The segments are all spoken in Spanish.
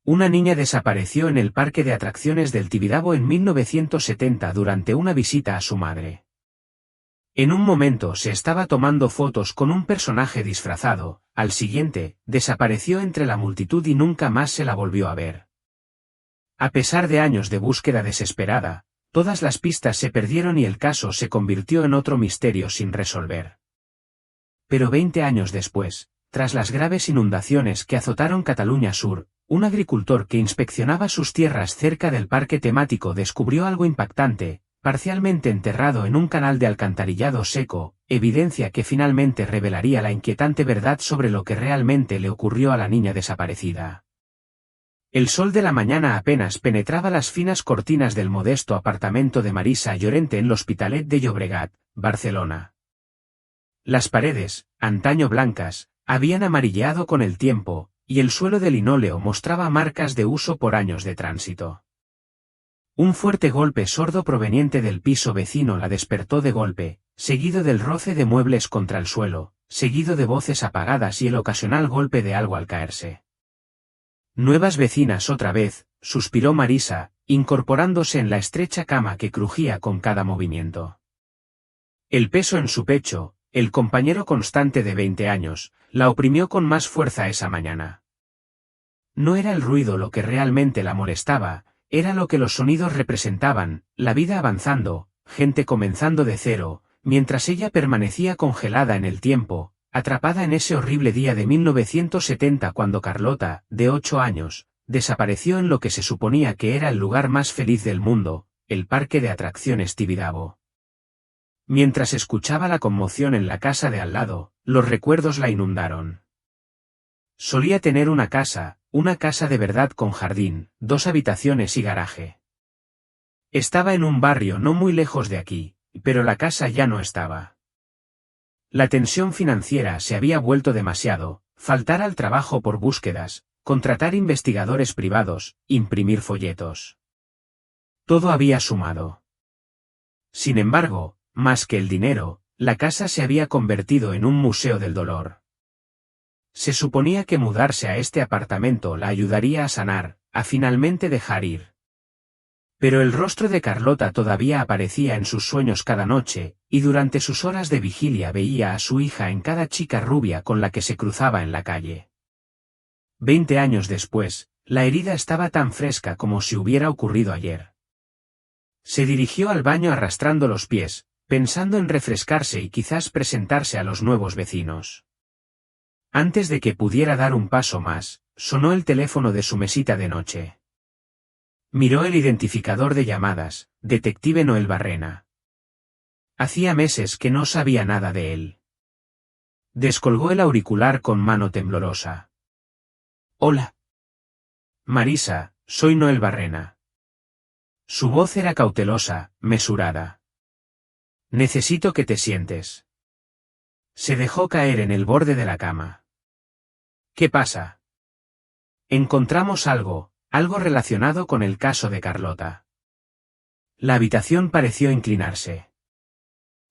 Una niña desapareció en el parque de atracciones del Tibidabo en 1970 durante una visita a su madre. En un momento se estaba tomando fotos con un personaje disfrazado, al siguiente, desapareció entre la multitud y nunca más se la volvió a ver. A pesar de años de búsqueda desesperada, todas las pistas se perdieron y el caso se convirtió en otro misterio sin resolver. Pero 20 años después, tras las graves inundaciones que azotaron Cataluña Sur, un agricultor que inspeccionaba sus tierras cerca del parque temático descubrió algo impactante, parcialmente enterrado en un canal de alcantarillado seco, evidencia que finalmente revelaría la inquietante verdad sobre lo que realmente le ocurrió a la niña desaparecida. El sol de la mañana apenas penetraba las finas cortinas del modesto apartamento de Marisa Llorente en l'Hospitalet de Llobregat, Barcelona. Las paredes, antaño blancas, habían amarilleado con el tiempo, y el suelo de linóleo mostraba marcas de uso por años de tránsito. Un fuerte golpe sordo proveniente del piso vecino la despertó de golpe, seguido del roce de muebles contra el suelo, seguido de voces apagadas y el ocasional golpe de algo al caerse. «Nuevas vecinas otra vez», suspiró Marisa, incorporándose en la estrecha cama que crujía con cada movimiento. El peso en su pecho, el compañero constante de 20 años, la oprimió con más fuerza esa mañana. No era el ruido lo que realmente la molestaba, era lo que los sonidos representaban, la vida avanzando, gente comenzando de cero, mientras ella permanecía congelada en el tiempo, atrapada en ese horrible día de 1970 cuando Carlota, de 8 años, desapareció en lo que se suponía que era el lugar más feliz del mundo, el parque de atracciones Tibidabo. Mientras escuchaba la conmoción en la casa de al lado, los recuerdos la inundaron. Solía tener una casa de verdad con jardín, 2 habitaciones y garaje. Estaba en un barrio no muy lejos de aquí, pero la casa ya no estaba. La tensión financiera se había vuelto demasiado, faltar al trabajo por búsquedas, contratar investigadores privados, imprimir folletos. Todo había sumado. Sin embargo, más que el dinero, la casa se había convertido en un museo del dolor. Se suponía que mudarse a este apartamento la ayudaría a sanar, a finalmente dejar ir. Pero el rostro de Carlota todavía aparecía en sus sueños cada noche, y durante sus horas de vigilia veía a su hija en cada chica rubia con la que se cruzaba en la calle. 20 años después, la herida estaba tan fresca como si hubiera ocurrido ayer. Se dirigió al baño arrastrando los pies, pensando en refrescarse y quizás presentarse a los nuevos vecinos. Antes de que pudiera dar un paso más, sonó el teléfono de su mesita de noche. Miró el identificador de llamadas, Detective Noel Barrena. Hacía meses que no sabía nada de él. Descolgó el auricular con mano temblorosa. «Hola. Marisa, soy Noel Barrena». Su voz era cautelosa, mesurada. «Necesito que te sientes». Se dejó caer en el borde de la cama. «¿Qué pasa?» «Encontramos algo relacionado con el caso de Carlota». La habitación pareció inclinarse.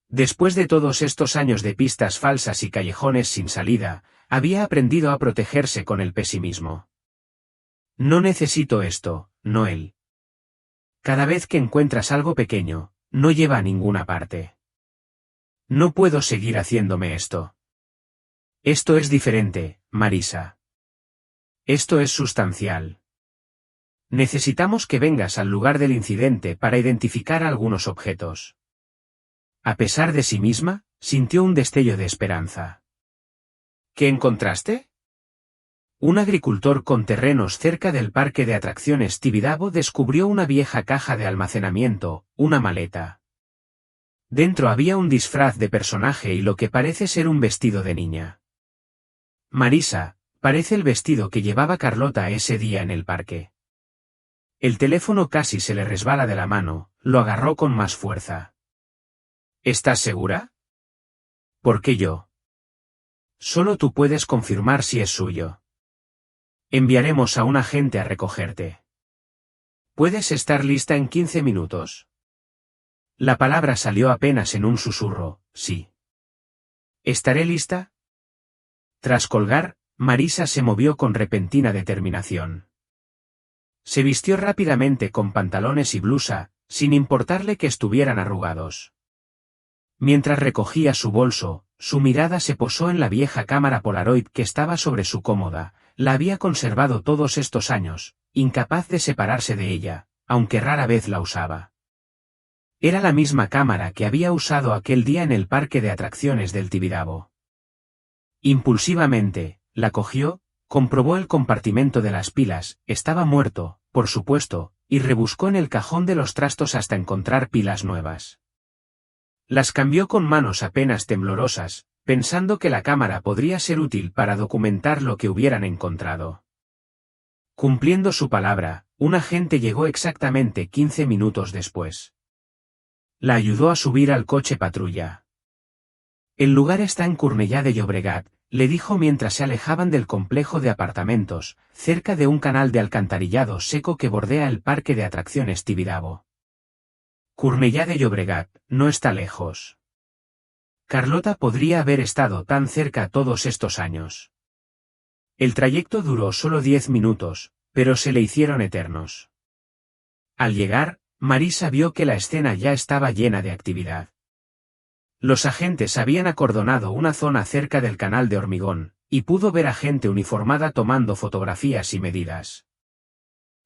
Después de todos estos años de pistas falsas y callejones sin salida, había aprendido a protegerse con el pesimismo. «No necesito esto, Noel. Cada vez que encuentras algo pequeño, no lleva a ninguna parte. No puedo seguir haciéndome esto. Esto es diferente, Marisa. Esto es sustancial. Necesitamos que vengas al lugar del incidente para identificar algunos objetos». A pesar de sí misma, sintió un destello de esperanza. «¿Qué encontraste?» Un agricultor con terrenos cerca del parque de atracciones Tibidabo descubrió una vieja caja de almacenamiento, una maleta. Dentro había un disfraz de personaje y lo que parece ser un vestido de niña. «Marisa, parece el vestido que llevaba Carlota ese día en el parque». El teléfono casi se le resbala de la mano, lo agarró con más fuerza. «¿Estás segura?» «¿Por qué yo?» «Solo tú puedes confirmar si es suyo. Enviaremos a un agente a recogerte. Puedes estar lista en 15 minutos». La palabra salió apenas en un susurro, «Sí». «¿Estaré lista?» Tras colgar, Marisa se movió con repentina determinación. Se vistió rápidamente con pantalones y blusa, sin importarle que estuvieran arrugados. Mientras recogía su bolso, su mirada se posó en la vieja cámara Polaroid que estaba sobre su cómoda. La había conservado todos estos años, incapaz de separarse de ella, aunque rara vez la usaba. Era la misma cámara que había usado aquel día en el parque de atracciones del Tibidabo. Impulsivamente, la cogió, comprobó el compartimento de las pilas, estaba muerto, por supuesto, y rebuscó en el cajón de los trastos hasta encontrar pilas nuevas. Las cambió con manos apenas temblorosas, pensando que la cámara podría ser útil para documentar lo que hubieran encontrado. Cumpliendo su palabra, un agente llegó exactamente 15 minutos después. La ayudó a subir al coche patrulla. El lugar está en Cornellà de Llobregat, le dijo mientras se alejaban del complejo de apartamentos, cerca de un canal de alcantarillado seco que bordea el parque de atracciones Tibidabo. Cornellà de Llobregat, no está lejos. Carlota podría haber estado tan cerca todos estos años. El trayecto duró solo 10 minutos, pero se le hicieron eternos. Al llegar, Marisa vio que la escena ya estaba llena de actividad. Los agentes habían acordonado una zona cerca del canal de hormigón, y pudo ver a gente uniformada tomando fotografías y medidas.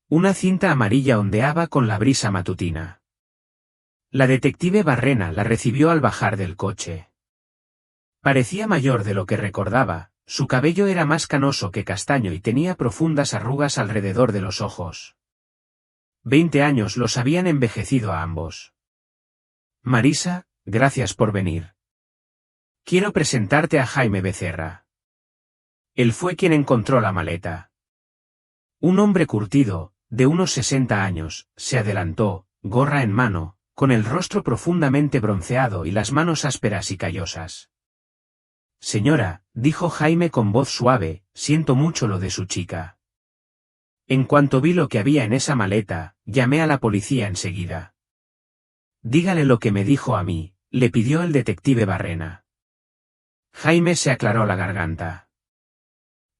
Una cinta amarilla ondeaba con la brisa matutina. La detective Barrena la recibió al bajar del coche. Parecía mayor de lo que recordaba, su cabello era más canoso que castaño y tenía profundas arrugas alrededor de los ojos. 20 años los habían envejecido a ambos. Marisa, gracias por venir. Quiero presentarte a Jaime Becerra. Él fue quien encontró la maleta. Un hombre curtido, de unos 60 años, se adelantó, gorra en mano, con el rostro profundamente bronceado y las manos ásperas y callosas. Señora, dijo Jaime con voz suave, siento mucho lo de su chica. En cuanto vi lo que había en esa maleta, llamé a la policía enseguida. Dígale lo que me dijo a mí, le pidió el detective Barrena. Jaime se aclaró la garganta.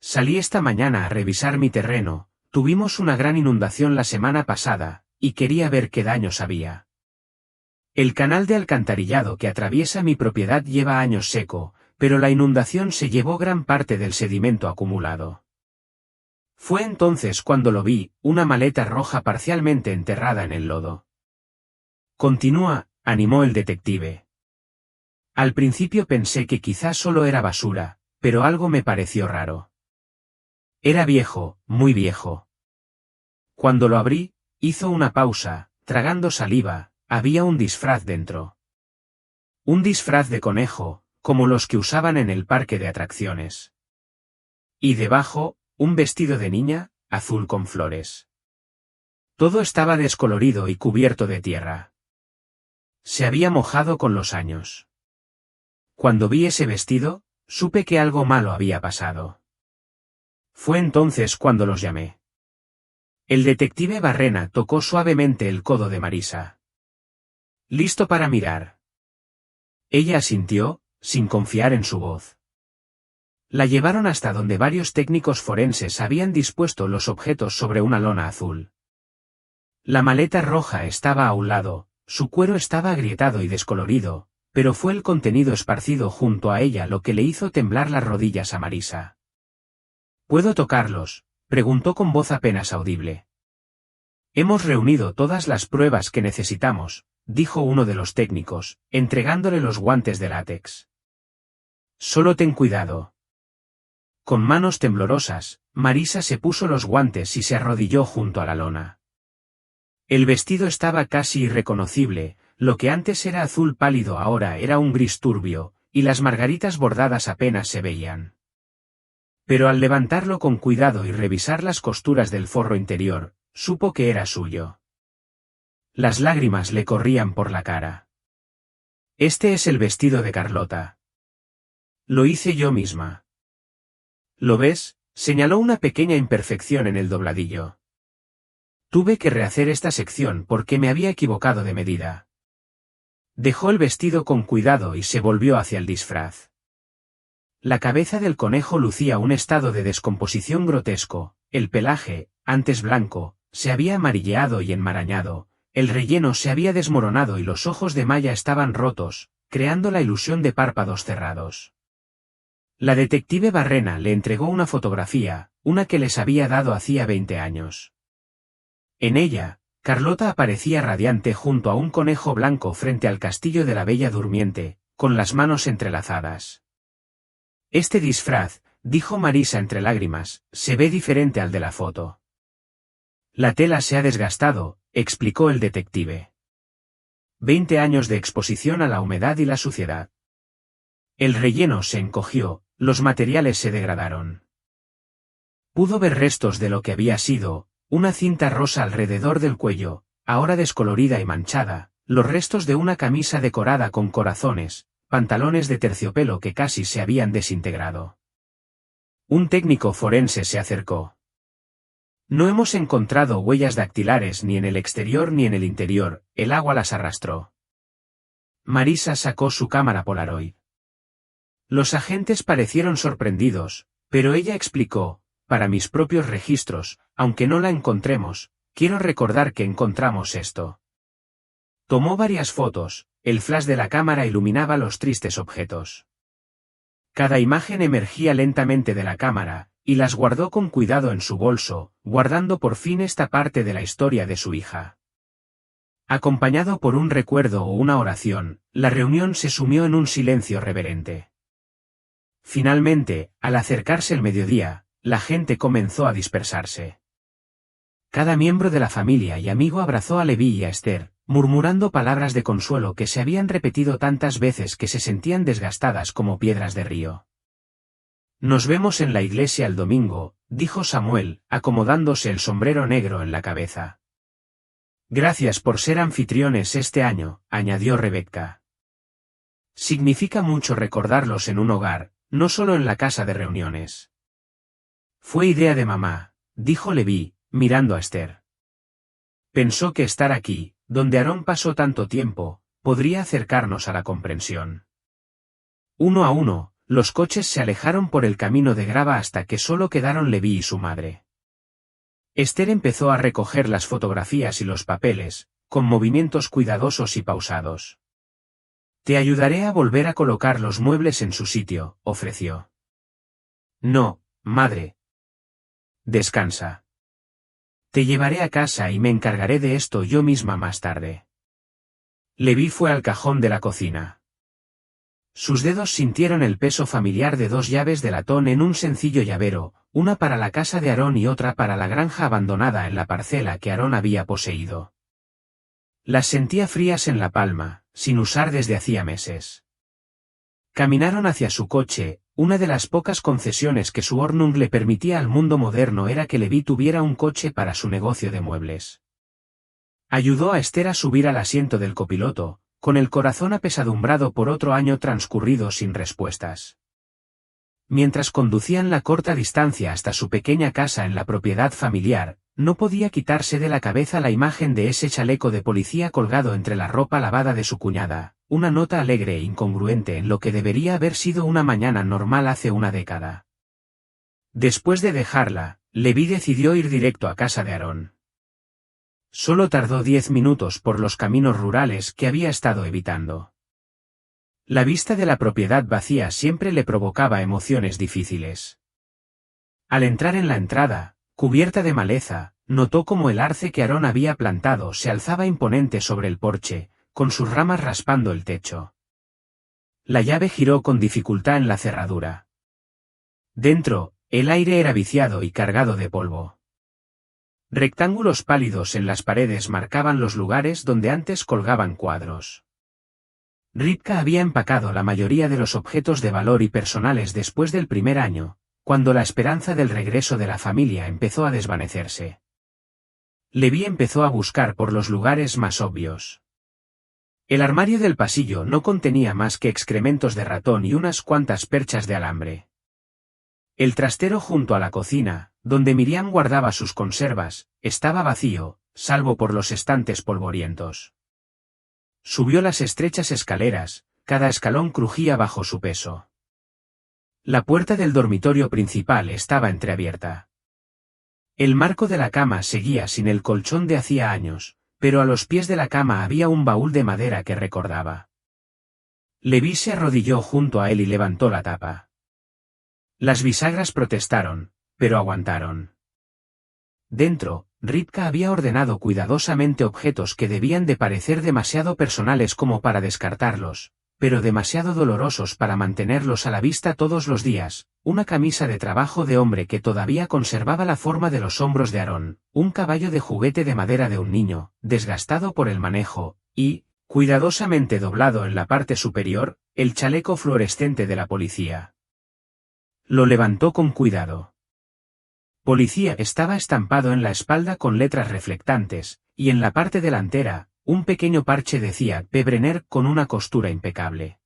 Salí esta mañana a revisar mi terreno, tuvimos una gran inundación la semana pasada, y quería ver qué daños había. El canal de alcantarillado que atraviesa mi propiedad lleva años seco, pero la inundación se llevó gran parte del sedimento acumulado. Fue entonces cuando lo vi, una maleta roja parcialmente enterrada en el lodo. Continúa, animó el detective. Al principio pensé que quizás solo era basura, pero algo me pareció raro. Era viejo, muy viejo. Cuando lo abrí, hizo una pausa, tragando saliva, había un disfraz dentro. Un disfraz de conejo, como los que usaban en el parque de atracciones. Y debajo, un vestido de niña, azul con flores. Todo estaba descolorido y cubierto de tierra. Se había mojado con los años. Cuando vi ese vestido, supe que algo malo había pasado. Fue entonces cuando los llamé. El detective Barrena tocó suavemente el codo de Marisa. ¿Listo para mirar? Ella asintió, sin confiar en su voz. La llevaron hasta donde varios técnicos forenses habían dispuesto los objetos sobre una lona azul. La maleta roja estaba a un lado, su cuero estaba agrietado y descolorido, pero fue el contenido esparcido junto a ella lo que le hizo temblar las rodillas a Marisa. ¿Puedo tocarlos?, preguntó con voz apenas audible. Hemos reunido todas las pruebas que necesitamos, dijo uno de los técnicos, entregándole los guantes de látex. Solo ten cuidado. Con manos temblorosas, Marisa se puso los guantes y se arrodilló junto a la lona. El vestido estaba casi irreconocible, lo que antes era azul pálido ahora era un gris turbio, y las margaritas bordadas apenas se veían. Pero al levantarlo con cuidado y revisar las costuras del forro interior, supo que era suyo. Las lágrimas le corrían por la cara. Este es el vestido de Carlota. Lo hice yo misma. ¿Lo ves?, señaló una pequeña imperfección en el dobladillo. Tuve que rehacer esta sección porque me había equivocado de medida. Dejó el vestido con cuidado y se volvió hacia el disfraz. La cabeza del conejo lucía un estado de descomposición grotesco, el pelaje, antes blanco, se había amarilleado y enmarañado, el relleno se había desmoronado y los ojos de Maya estaban rotos, creando la ilusión de párpados cerrados. La detective Barrena le entregó una fotografía, una que les había dado hacía 20 años. En ella, Carlota aparecía radiante junto a un conejo blanco frente al castillo de la Bella Durmiente, con las manos entrelazadas. Este disfraz, dijo Marisa entre lágrimas, se ve diferente al de la foto. La tela se ha desgastado, explicó el detective. 20 años de exposición a la humedad y la suciedad. El relleno se encogió, los materiales se degradaron. Pudo ver restos de lo que había sido, una cinta rosa alrededor del cuello, ahora descolorida y manchada, los restos de una camisa decorada con corazones, pantalones de terciopelo que casi se habían desintegrado. Un técnico forense se acercó. No hemos encontrado huellas dactilares ni en el exterior ni en el interior, el agua las arrastró. Marisa sacó su cámara Polaroid. Los agentes parecieron sorprendidos, pero ella explicó, para mis propios registros, aunque no la encontremos, quiero recordar que encontramos esto. Tomó varias fotos, el flash de la cámara iluminaba los tristes objetos. Cada imagen emergía lentamente de la cámara, y las guardó con cuidado en su bolso, guardando por fin esta parte de la historia de su hija. Acompañado por un recuerdo o una oración, la reunión se sumió en un silencio reverente. Finalmente, al acercarse el mediodía, la gente comenzó a dispersarse. Cada miembro de la familia y amigo abrazó a Levi y a Esther, murmurando palabras de consuelo que se habían repetido tantas veces que se sentían desgastadas como piedras de río. Nos vemos en la iglesia el domingo, dijo Samuel, acomodándose el sombrero negro en la cabeza. Gracias por ser anfitriones este año, añadió Rebecca. Significa mucho recordarlos en un hogar, no solo en la casa de reuniones. Fue idea de mamá, dijo Levi, mirando a Esther. Pensó que estar aquí, donde Aarón pasó tanto tiempo, podría acercarnos a la comprensión. Uno a uno, los coches se alejaron por el camino de grava hasta que solo quedaron Levi y su madre. Esther empezó a recoger las fotografías y los papeles, con movimientos cuidadosos y pausados. Te ayudaré a volver a colocar los muebles en su sitio, ofreció. No, madre. Descansa. Te llevaré a casa y me encargaré de esto yo misma más tarde. Levi fue al cajón de la cocina. Sus dedos sintieron el peso familiar de 2 llaves de latón en un sencillo llavero, una para la casa de Aarón y otra para la granja abandonada en la parcela que Aarón había poseído. Las sentía frías en la palma, sin usar desde hacía meses. Caminaron hacia su coche. Una de las pocas concesiones que su Ordnung le permitía al mundo moderno era que Levi tuviera un coche para su negocio de muebles. Ayudó a Esther a subir al asiento del copiloto, con el corazón apesadumbrado por otro año transcurrido sin respuestas. Mientras conducían la corta distancia hasta su pequeña casa en la propiedad familiar, no podía quitarse de la cabeza la imagen de ese chaleco de policía colgado entre la ropa lavada de su cuñada, una nota alegre e incongruente en lo que debería haber sido una mañana normal hace una década. Después de dejarla, Levi decidió ir directo a casa de Aarón. Solo tardó 10 minutos por los caminos rurales que había estado evitando. La vista de la propiedad vacía siempre le provocaba emociones difíciles. Al entrar en la entrada, cubierta de maleza, notó cómo el arce que Aarón había plantado se alzaba imponente sobre el porche, con sus ramas raspando el techo. La llave giró con dificultad en la cerradura. Dentro, el aire era viciado y cargado de polvo. Rectángulos pálidos en las paredes marcaban los lugares donde antes colgaban cuadros. Ripka había empacado la mayoría de los objetos de valor y personales después del primer año, cuando la esperanza del regreso de la familia empezó a desvanecerse. Levi empezó a buscar por los lugares más obvios. El armario del pasillo no contenía más que excrementos de ratón y unas cuantas perchas de alambre. El trastero junto a la cocina, donde Miriam guardaba sus conservas, estaba vacío, salvo por los estantes polvorientos. Subió las estrechas escaleras, cada escalón crujía bajo su peso. La puerta del dormitorio principal estaba entreabierta. El marco de la cama seguía sin el colchón de hacía años, pero a los pies de la cama había un baúl de madera que recordaba. Levi se arrodilló junto a él y levantó la tapa. Las bisagras protestaron, pero aguantaron. Dentro, Ripka había ordenado cuidadosamente objetos que debían de parecer demasiado personales como para descartarlos, pero demasiado dolorosos para mantenerlos a la vista todos los días: una camisa de trabajo de hombre que todavía conservaba la forma de los hombros de Aarón, un caballo de juguete de madera de un niño, desgastado por el manejo, y, cuidadosamente doblado en la parte superior, el chaleco fluorescente de la policía. Lo levantó con cuidado. Policía estaba estampado en la espalda con letras reflectantes, y en la parte delantera, un pequeño parche decía P. Brenner con una costura impecable.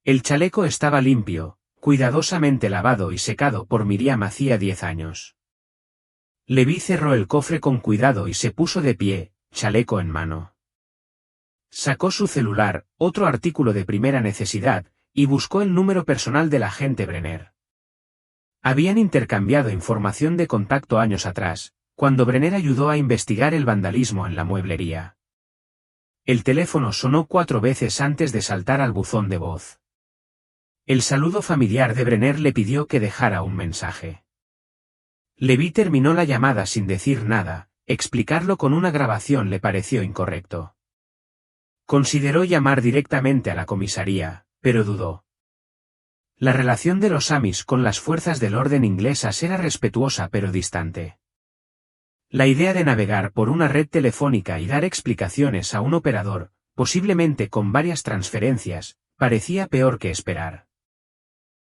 El chaleco estaba limpio, cuidadosamente lavado y secado por Miriam hacía 10 años. Levi cerró el cofre con cuidado y se puso de pie, chaleco en mano. Sacó su celular, otro artículo de primera necesidad, y buscó el número personal del agente Brenner. Habían intercambiado información de contacto años atrás, cuando Brenner ayudó a investigar el vandalismo en la mueblería. El teléfono sonó 4 veces antes de saltar al buzón de voz. El saludo familiar de Brenner le pidió que dejara un mensaje. Levi terminó la llamada sin decir nada. Explicarlo con una grabación le pareció incorrecto. Consideró llamar directamente a la comisaría, pero dudó. La relación de los Amis con las fuerzas del orden inglesas era respetuosa pero distante. La idea de navegar por una red telefónica y dar explicaciones a un operador, posiblemente con varias transferencias, parecía peor que esperar.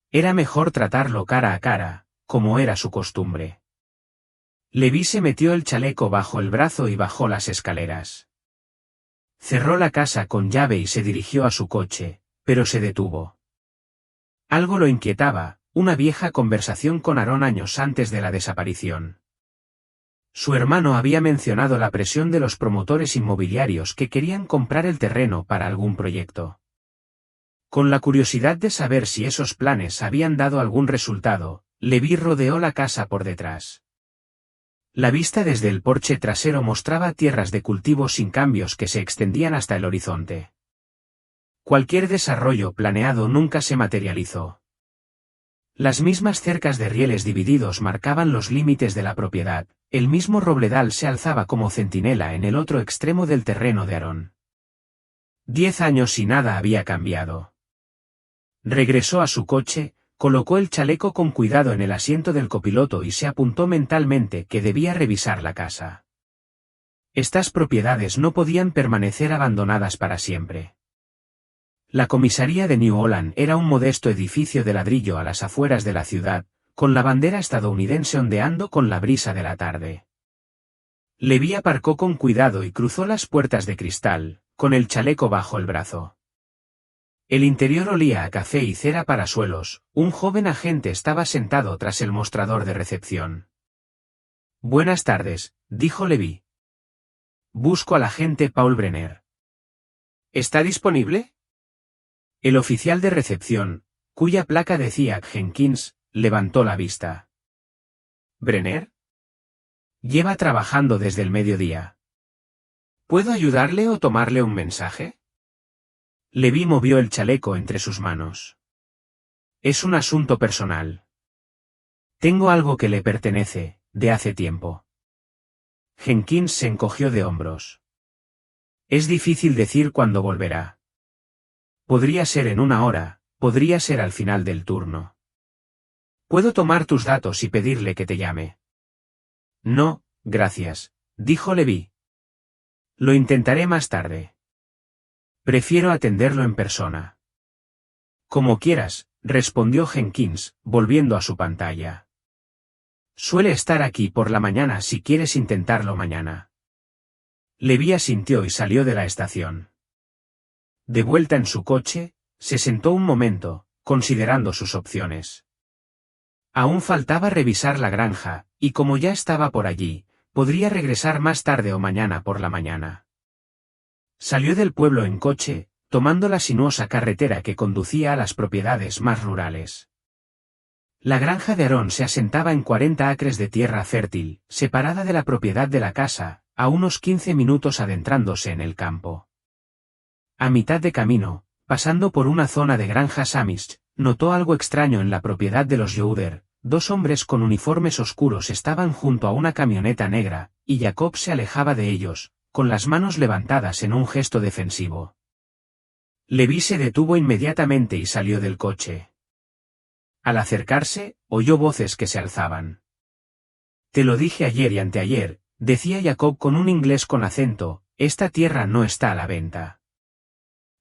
Era mejor tratarlo cara a cara, como era su costumbre. Levi se metió el chaleco bajo el brazo y bajó las escaleras. Cerró la casa con llave y se dirigió a su coche, pero se detuvo. Algo lo inquietaba, una vieja conversación con Aarón años antes de la desaparición. Su hermano había mencionado la presión de los promotores inmobiliarios que querían comprar el terreno para algún proyecto. Con la curiosidad de saber si esos planes habían dado algún resultado, Levi rodeó la casa por detrás. La vista desde el porche trasero mostraba tierras de cultivo sin cambios que se extendían hasta el horizonte. Cualquier desarrollo planeado nunca se materializó. Las mismas cercas de rieles divididos marcaban los límites de la propiedad, el mismo robledal se alzaba como centinela en el otro extremo del terreno de Aarón. 10 años y nada había cambiado. Regresó a su coche, colocó el chaleco con cuidado en el asiento del copiloto y se apuntó mentalmente que debía revisar la casa. Estas propiedades no podían permanecer abandonadas para siempre. La comisaría de New Holland era un modesto edificio de ladrillo a las afueras de la ciudad, con la bandera estadounidense ondeando con la brisa de la tarde. Levi aparcó con cuidado y cruzó las puertas de cristal, con el chaleco bajo el brazo. El interior olía a café y cera para suelos. Un joven agente estaba sentado tras el mostrador de recepción. Buenas tardes, dijo Levi. Busco al agente Paul Brenner. ¿Está disponible? El oficial de recepción, cuya placa decía Jenkins, levantó la vista. ¿Brenner? Lleva trabajando desde el mediodía. ¿Puedo ayudarle o tomarle un mensaje? Levi movió el chaleco entre sus manos. Es un asunto personal. Tengo algo que le pertenece, de hace tiempo. Jenkins se encogió de hombros. Es difícil decir cuándo volverá. Podría ser en una hora, podría ser al final del turno. Puedo tomar tus datos y pedirle que te llame. No, gracias, dijo Levi. Lo intentaré más tarde. Prefiero atenderlo en persona. Como quieras, respondió Jenkins, volviendo a su pantalla. Suele estar aquí por la mañana si quieres intentarlo mañana. Levi asintió y salió de la estación. De vuelta en su coche, se sentó un momento, considerando sus opciones. Aún faltaba revisar la granja, y como ya estaba por allí, podría regresar más tarde o mañana por la mañana. Salió del pueblo en coche, tomando la sinuosa carretera que conducía a las propiedades más rurales. La granja de Aaron se asentaba en 40 acres de tierra fértil, separada de la propiedad de la casa, a unos 15 minutos adentrándose en el campo. A mitad de camino, pasando por una zona de granjas Amish, notó algo extraño en la propiedad de los Youder. Dos hombres con uniformes oscuros estaban junto a una camioneta negra, y Jacob se alejaba de ellos, con las manos levantadas en un gesto defensivo. Levi se detuvo inmediatamente y salió del coche. Al acercarse, oyó voces que se alzaban. «Te lo dije ayer y anteayer», decía Jacob con un inglés con acento, «esta tierra no está a la venta.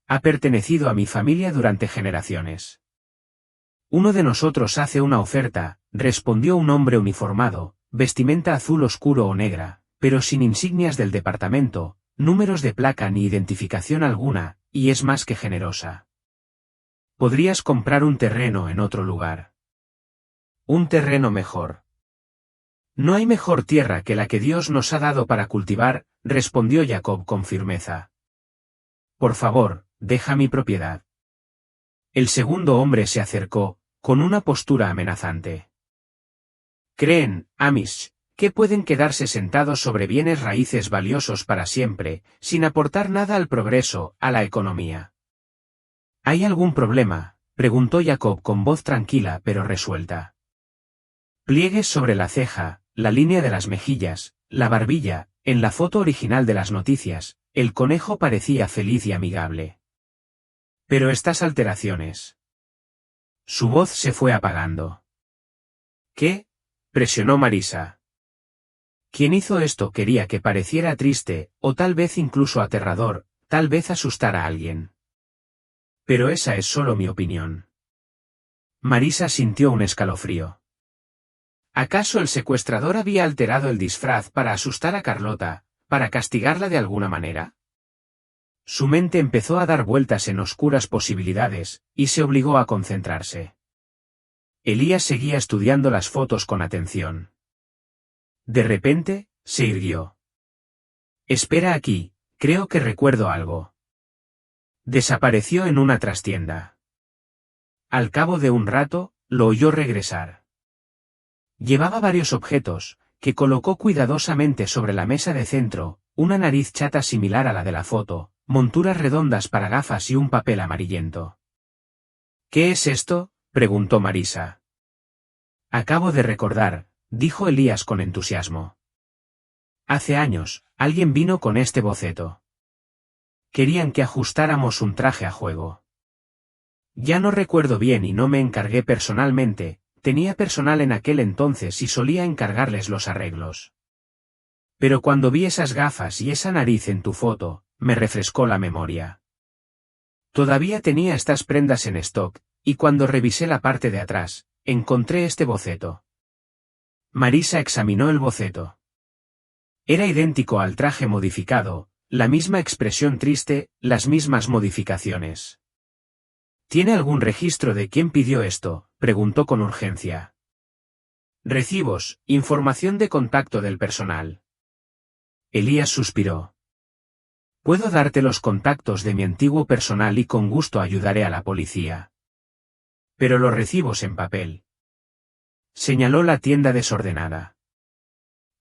Ha pertenecido a mi familia durante generaciones». «Uno de nosotros hace una oferta», respondió un hombre uniformado, vestimenta azul oscuro o negra, pero sin insignias del departamento, números de placa ni identificación alguna, y es más que generosa. «Podrías comprar un terreno en otro lugar. Un terreno mejor». «No hay mejor tierra que la que Dios nos ha dado para cultivar», respondió Jacob con firmeza. «Por favor, deja mi propiedad». El segundo hombre se acercó, con una postura amenazante. «Creen, Amish, que pueden quedarse sentados sobre bienes raíces valiosos para siempre, sin aportar nada al progreso, a la economía». «¿Hay algún problema?», preguntó Jacob con voz tranquila pero resuelta. Pliegues sobre la ceja, la línea de las mejillas, la barbilla, en la foto original de las noticias, el conejo parecía feliz y amigable. «Pero estas alteraciones». Su voz se fue apagando. «¿Qué?», presionó Marisa. Quien hizo esto quería que pareciera triste, o tal vez incluso aterrador, tal vez asustar a alguien. Pero esa es solo mi opinión. Marisa sintió un escalofrío. ¿Acaso el secuestrador había alterado el disfraz para asustar a Carlota, para castigarla de alguna manera? Su mente empezó a dar vueltas en oscuras posibilidades, y se obligó a concentrarse. Elías seguía estudiando las fotos con atención. De repente, se irguió. «Espera aquí, creo que recuerdo algo». Desapareció en una trastienda. Al cabo de un rato, lo oyó regresar. Llevaba varios objetos, que colocó cuidadosamente sobre la mesa de centro, una nariz chata similar a la de la foto, monturas redondas para gafas y un papel amarillento. «¿Qué es esto?», preguntó Marisa. «Acabo de recordar», dijo Elías con entusiasmo. «Hace años, alguien vino con este boceto. Querían que ajustáramos un traje a juego. Ya no recuerdo bien y no me encargué personalmente, tenía personal en aquel entonces y solía encargarles los arreglos. Pero cuando vi esas gafas y esa nariz en tu foto, me refrescó la memoria. Todavía tenía estas prendas en stock, y cuando revisé la parte de atrás, encontré este boceto». Marisa examinó el boceto. Era idéntico al traje modificado, la misma expresión triste, las mismas modificaciones. «¿Tiene algún registro de quién pidió esto?», preguntó con urgencia. «Recibos, información de contacto del personal». Elías suspiró. «Puedo darte los contactos de mi antiguo personal y con gusto ayudaré a la policía. Pero los recibos en papel». Señaló la tienda desordenada.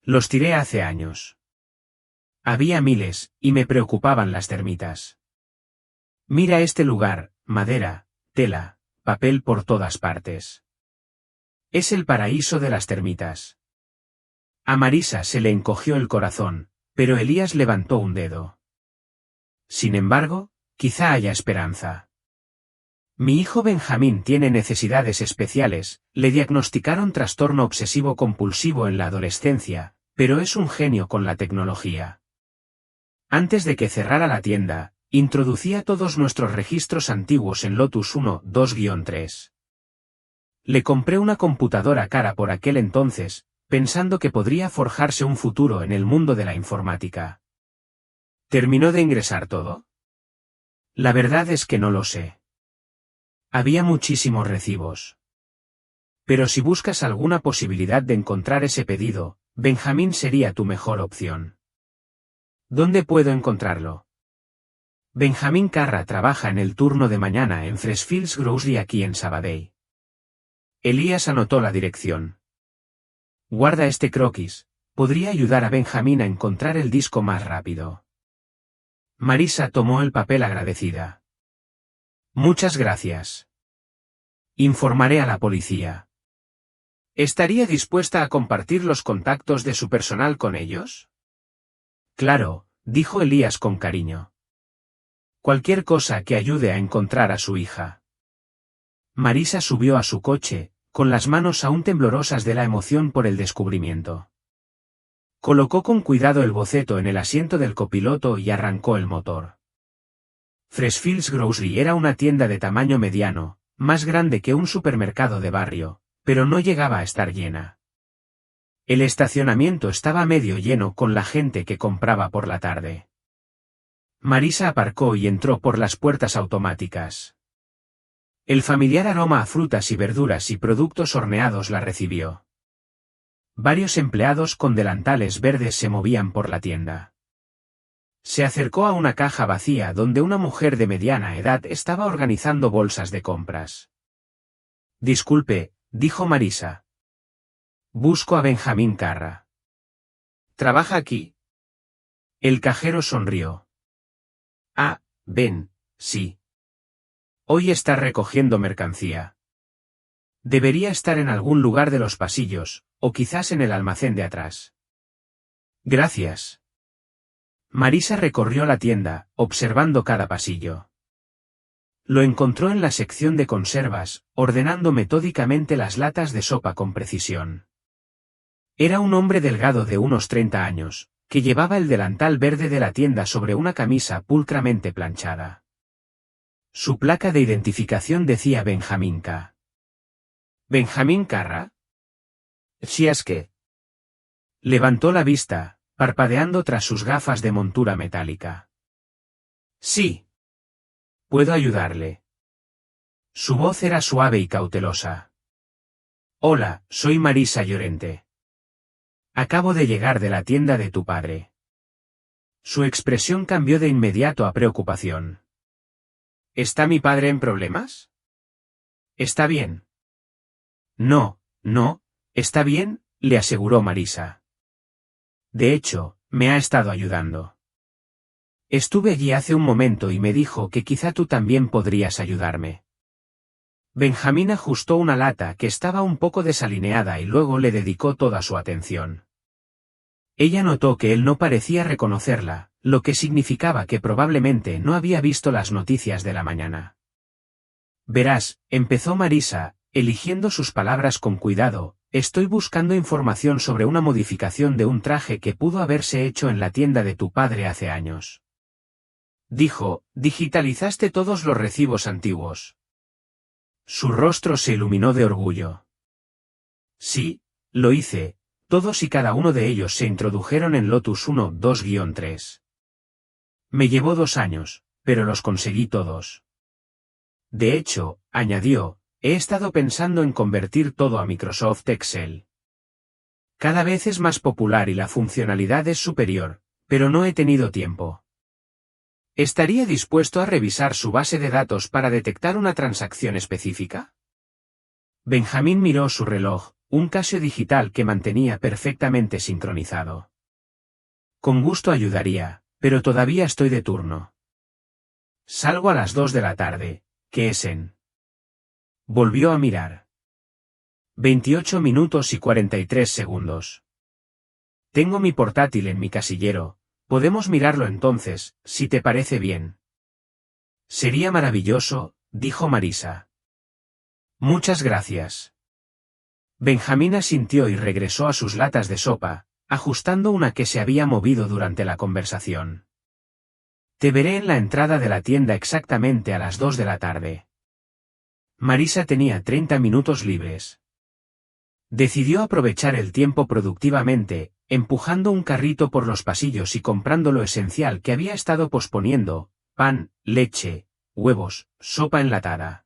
«Los tiré hace años. Había miles, y me preocupaban las termitas. Mira este lugar, madera, tela, papel por todas partes. Es el paraíso de las termitas». A Marisa se le encogió el corazón, pero Elías levantó un dedo. «Sin embargo, quizá haya esperanza. Mi hijo Benjamín tiene necesidades especiales, le diagnosticaron trastorno obsesivo-compulsivo en la adolescencia, pero es un genio con la tecnología. Antes de que cerrara la tienda, introducía todos nuestros registros antiguos en Lotus 1-2-3. Le compré una computadora cara por aquel entonces, pensando que podría forjarse un futuro en el mundo de la informática. ¿Terminó de ingresar todo? La verdad es que no lo sé. Había muchísimos recibos. Pero si buscas alguna posibilidad de encontrar ese pedido, Benjamín sería tu mejor opción. ¿Dónde puedo encontrarlo? Benjamín Carra trabaja en el turno de mañana en Freshfields Grocery aquí en Sabadell. Elías anotó la dirección. Guarda este croquis, podría ayudar a Benjamín a encontrar el disco más rápido. Marisa tomó el papel agradecida. Muchas gracias. Informaré a la policía. ¿Estaría dispuesta a compartir los contactos de su personal con ellos? Claro, dijo Elías con cariño. Cualquier cosa que ayude a encontrar a su hija. Marisa subió a su coche, con las manos aún temblorosas de la emoción por el descubrimiento. Colocó con cuidado el boceto en el asiento del copiloto y arrancó el motor. Freshfields Grocery era una tienda de tamaño mediano, más grande que un supermercado de barrio, pero no llegaba a estar llena. El estacionamiento estaba medio lleno con la gente que compraba por la tarde. Marisa aparcó y entró por las puertas automáticas. El familiar aroma a frutas y verduras y productos horneados la recibió. Varios empleados con delantales verdes se movían por la tienda. Se acercó a una caja vacía donde una mujer de mediana edad estaba organizando bolsas de compras. Disculpe, dijo Marisa. Busco a Benjamín Carra. ¿Trabaja aquí? El cajero sonrió. Ah, Ben, sí. Hoy está recogiendo mercancía. Debería estar en algún lugar de los pasillos, o quizás en el almacén de atrás. Gracias. Marisa recorrió la tienda, observando cada pasillo. Lo encontró en la sección de conservas, ordenando metódicamente las latas de sopa con precisión. Era un hombre delgado de unos 30 años, que llevaba el delantal verde de la tienda sobre una camisa pulcramente planchada. Su placa de identificación decía Benjamín K. ¿Benjamín Carra? Sí es que. Levantó la vista, parpadeando tras sus gafas de montura metálica. Sí. ¿Puedo ayudarle? Su voz era suave y cautelosa. Hola, soy Marisa Llorente. Acabo de llegar de la tienda de tu padre. Su expresión cambió de inmediato a preocupación. ¿Está mi padre en problemas? ¿Está bien? No, está bien, le aseguró Marisa. De hecho, me ha estado ayudando. Estuve allí hace un momento y me dijo que quizá tú también podrías ayudarme. Benjamín ajustó una lata que estaba un poco desalineada y luego le dedicó toda su atención. Ella notó que él no parecía reconocerla, lo que significaba que probablemente no había visto las noticias de la mañana. Verás, empezó Marisa, eligiendo sus palabras con cuidado, estoy buscando información sobre una modificación de un traje que pudo haberse hecho en la tienda de tu padre hace años. Dijo, digitalizaste todos los recibos antiguos. Su rostro se iluminó de orgullo. Sí, lo hice, todos y cada uno de ellos se introdujeron en Lotus 1-2-3. Me llevó 2 años, pero los conseguí todos. De hecho, añadió, he estado pensando en convertir todo a Microsoft Excel. Cada vez es más popular y la funcionalidad es superior, pero no he tenido tiempo. ¿Estaría dispuesto a revisar su base de datos para detectar una transacción específica? Benjamín miró su reloj, un Casio digital que mantenía perfectamente sincronizado. Con gusto ayudaría, pero todavía estoy de turno. Salgo a las 2 de la tarde, que es en. Volvió a mirar. 28 minutos y 43 segundos. Tengo mi portátil en mi casillero. Podemos mirarlo entonces, si te parece bien. Sería maravilloso, dijo Marisa. Muchas gracias. Benjamín asintió y regresó a sus latas de sopa, ajustando una que se había movido durante la conversación. Te veré en la entrada de la tienda exactamente a las 2 de la tarde. Marisa tenía 30 minutos libres. Decidió aprovechar el tiempo productivamente, empujando un carrito por los pasillos y comprando lo esencial que había estado posponiendo, pan, leche, huevos, sopa enlatada.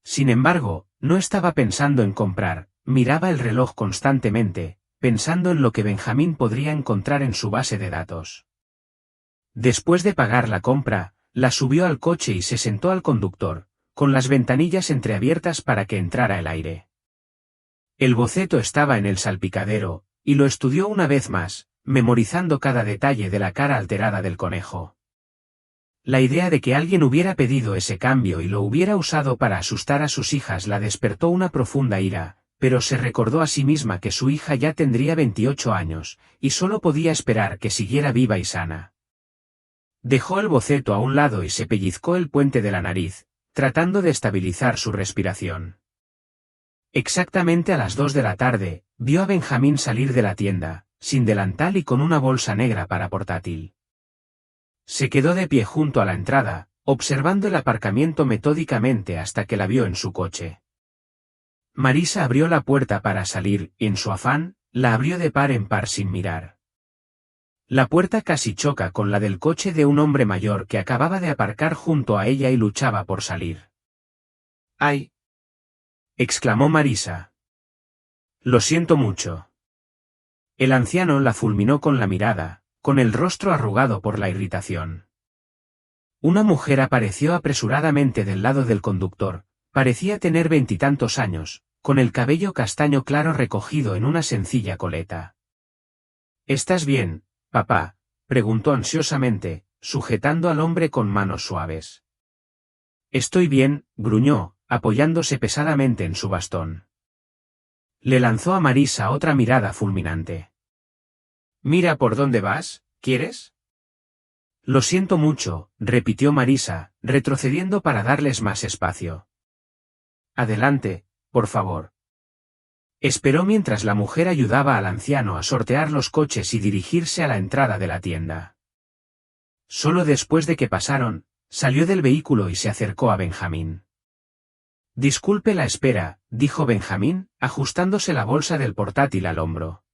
Sin embargo, no estaba pensando en comprar, miraba el reloj constantemente, pensando en lo que Benjamín podría encontrar en su base de datos. Después de pagar la compra, la subió al coche y se sentó al conductor, con las ventanillas entreabiertas para que entrara el aire. El boceto estaba en el salpicadero, y lo estudió una vez más, memorizando cada detalle de la cara alterada del conejo. La idea de que alguien hubiera pedido ese cambio y lo hubiera usado para asustar a sus hijas la despertó una profunda ira, pero se recordó a sí misma que su hija ya tendría 28 años, y solo podía esperar que siguiera viva y sana. Dejó el boceto a un lado y se pellizcó el puente de la nariz, tratando de estabilizar su respiración. Exactamente a las 2 de la tarde, vio a Benjamín salir de la tienda, sin delantal y con una bolsa negra para portátil. Se quedó de pie junto a la entrada, observando el aparcamiento metódicamente hasta que la vio en su coche. Marisa abrió la puerta para salir, y en su afán, la abrió de par en par sin mirar. La puerta casi choca con la del coche de un hombre mayor que acababa de aparcar junto a ella y luchaba por salir. ¡Ay! Exclamó Marisa. Lo siento mucho. El anciano la fulminó con la mirada, con el rostro arrugado por la irritación. Una mujer apareció apresuradamente del lado del conductor, parecía tener 20 y tantos años, con el cabello castaño claro recogido en una sencilla coleta. ¿Estás bien, papá?, preguntó ansiosamente, sujetando al hombre con manos suaves. Estoy bien, gruñó, apoyándose pesadamente en su bastón. Le lanzó a Marisa otra mirada fulminante. Mira por dónde vas, ¿quieres? Lo siento mucho, repitió Marisa, retrocediendo para darles más espacio. Adelante, por favor. Esperó mientras la mujer ayudaba al anciano a sortear los coches y dirigirse a la entrada de la tienda. Solo después de que pasaron, salió del vehículo y se acercó a Benjamín. Disculpe la espera, dijo Benjamín, ajustándose la bolsa del portátil al hombro.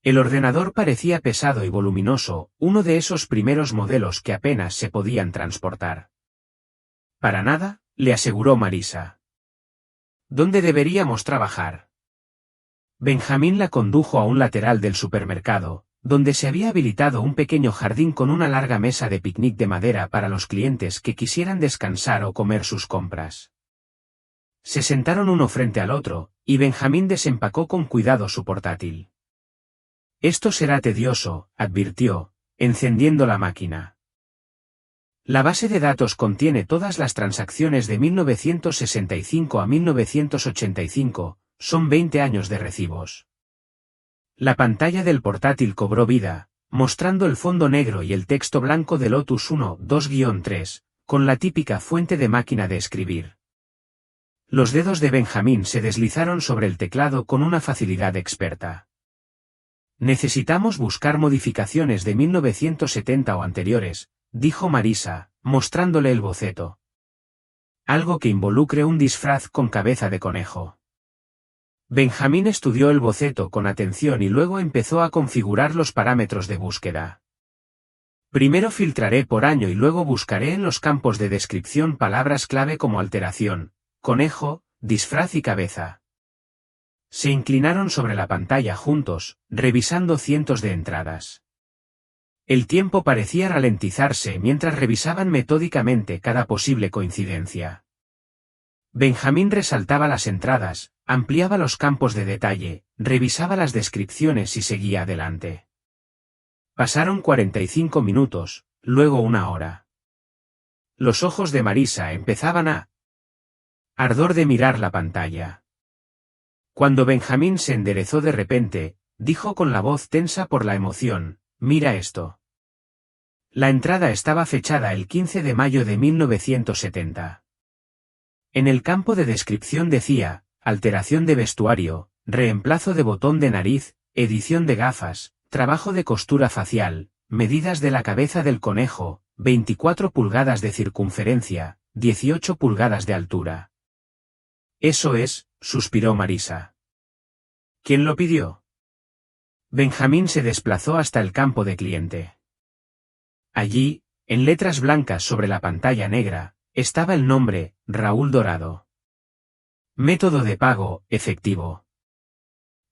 El ordenador parecía pesado y voluminoso, uno de esos primeros modelos que apenas se podían transportar. Para nada, le aseguró Marisa. ¿Dónde deberíamos trabajar? Benjamín la condujo a un lateral del supermercado, donde se había habilitado un pequeño jardín con una larga mesa de picnic de madera para los clientes que quisieran descansar o comer sus compras. Se sentaron uno frente al otro, y Benjamín desempacó con cuidado su portátil. Esto será tedioso, advirtió, encendiendo la máquina. La base de datos contiene todas las transacciones de 1965 a 1985, son 20 años de recibos. La pantalla del portátil cobró vida, mostrando el fondo negro y el texto blanco de Lotus 1-2-3, con la típica fuente de máquina de escribir. Los dedos de Benjamín se deslizaron sobre el teclado con una facilidad experta. Necesitamos buscar modificaciones de 1970 o anteriores, dijo Marisa, mostrándole el boceto. Algo que involucre un disfraz con cabeza de conejo. Benjamín estudió el boceto con atención y luego empezó a configurar los parámetros de búsqueda. Primero filtraré por año y luego buscaré en los campos de descripción palabras clave como alteración, conejo, disfraz y cabeza. Se inclinaron sobre la pantalla juntos, revisando cientos de entradas. El tiempo parecía ralentizarse mientras revisaban metódicamente cada posible coincidencia. Benjamín resaltaba las entradas, ampliaba los campos de detalle, revisaba las descripciones y seguía adelante. Pasaron 45 minutos, luego una hora. Los ojos de Marisa empezaban a ardor de mirar la pantalla. Cuando Benjamín se enderezó de repente, dijo con la voz tensa por la emoción, «Mira esto». La entrada estaba fechada el 15 de mayo de 1970. En el campo de descripción decía, alteración de vestuario, reemplazo de botón de nariz, edición de gafas, trabajo de costura facial, medidas de la cabeza del conejo, 24 pulgadas de circunferencia, 18 pulgadas de altura. Eso es, suspiró Marisa. ¿Quién lo pidió? Benjamín se desplazó hasta el campo de cliente. Allí, en letras blancas sobre la pantalla negra, estaba el nombre, Raúl Dorado. Método de pago, efectivo.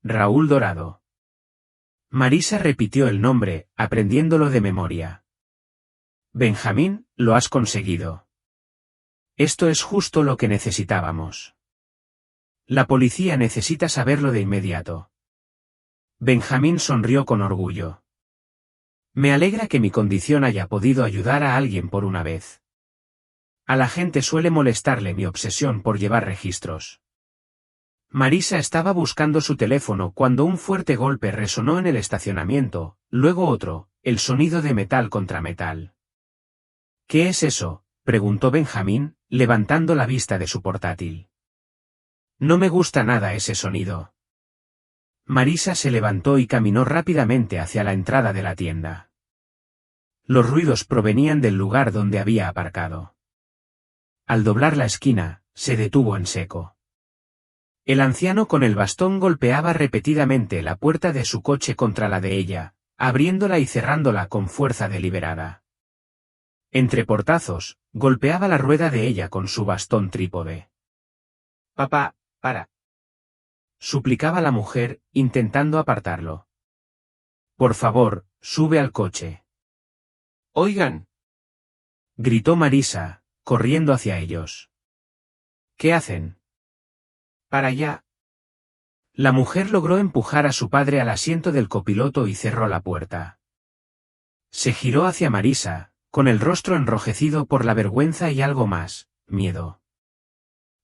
Raúl Dorado. Marisa repitió el nombre, aprendiéndolo de memoria. Benjamín, lo has conseguido. Esto es justo lo que necesitábamos. La policía necesita saberlo de inmediato. Benjamín sonrió con orgullo. Me alegra que mi condición haya podido ayudar a alguien por una vez. A la gente suele molestarle mi obsesión por llevar registros. Marisa estaba buscando su teléfono cuando un fuerte golpe resonó en el estacionamiento, luego otro, el sonido de metal contra metal. ¿Qué es eso?, preguntó Benjamín, levantando la vista de su portátil. No me gusta nada ese sonido. Marisa se levantó y caminó rápidamente hacia la entrada de la tienda. Los ruidos provenían del lugar donde había aparcado. Al doblar la esquina, se detuvo en seco. El anciano con el bastón golpeaba repetidamente la puerta de su coche contra la de ella, abriéndola y cerrándola con fuerza deliberada. Entre portazos, golpeaba la rueda de ella con su bastón trípode. «Papá, para», suplicaba la mujer, intentando apartarlo. «Por favor, sube al coche». «Oigan», gritó Marisa, corriendo hacia ellos. «¿Qué hacen?» «Para allá». La mujer logró empujar a su padre al asiento del copiloto y cerró la puerta. Se giró hacia Marisa, con el rostro enrojecido por la vergüenza y algo más, miedo.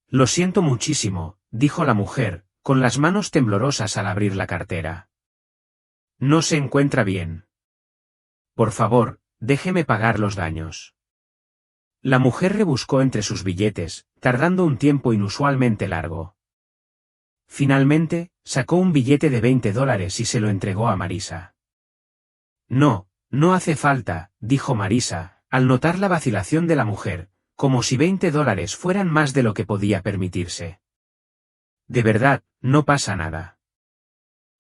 «Lo siento muchísimo», dijo la mujer, con las manos temblorosas al abrir la cartera. «No se encuentra bien. Por favor, déjeme pagar los daños». La mujer rebuscó entre sus billetes, tardando un tiempo inusualmente largo. Finalmente, sacó un billete de $20 y se lo entregó a Marisa. «No, no hace falta», dijo Marisa, al notar la vacilación de la mujer, como si $20 fueran más de lo que podía permitirse. «De verdad, no pasa nada».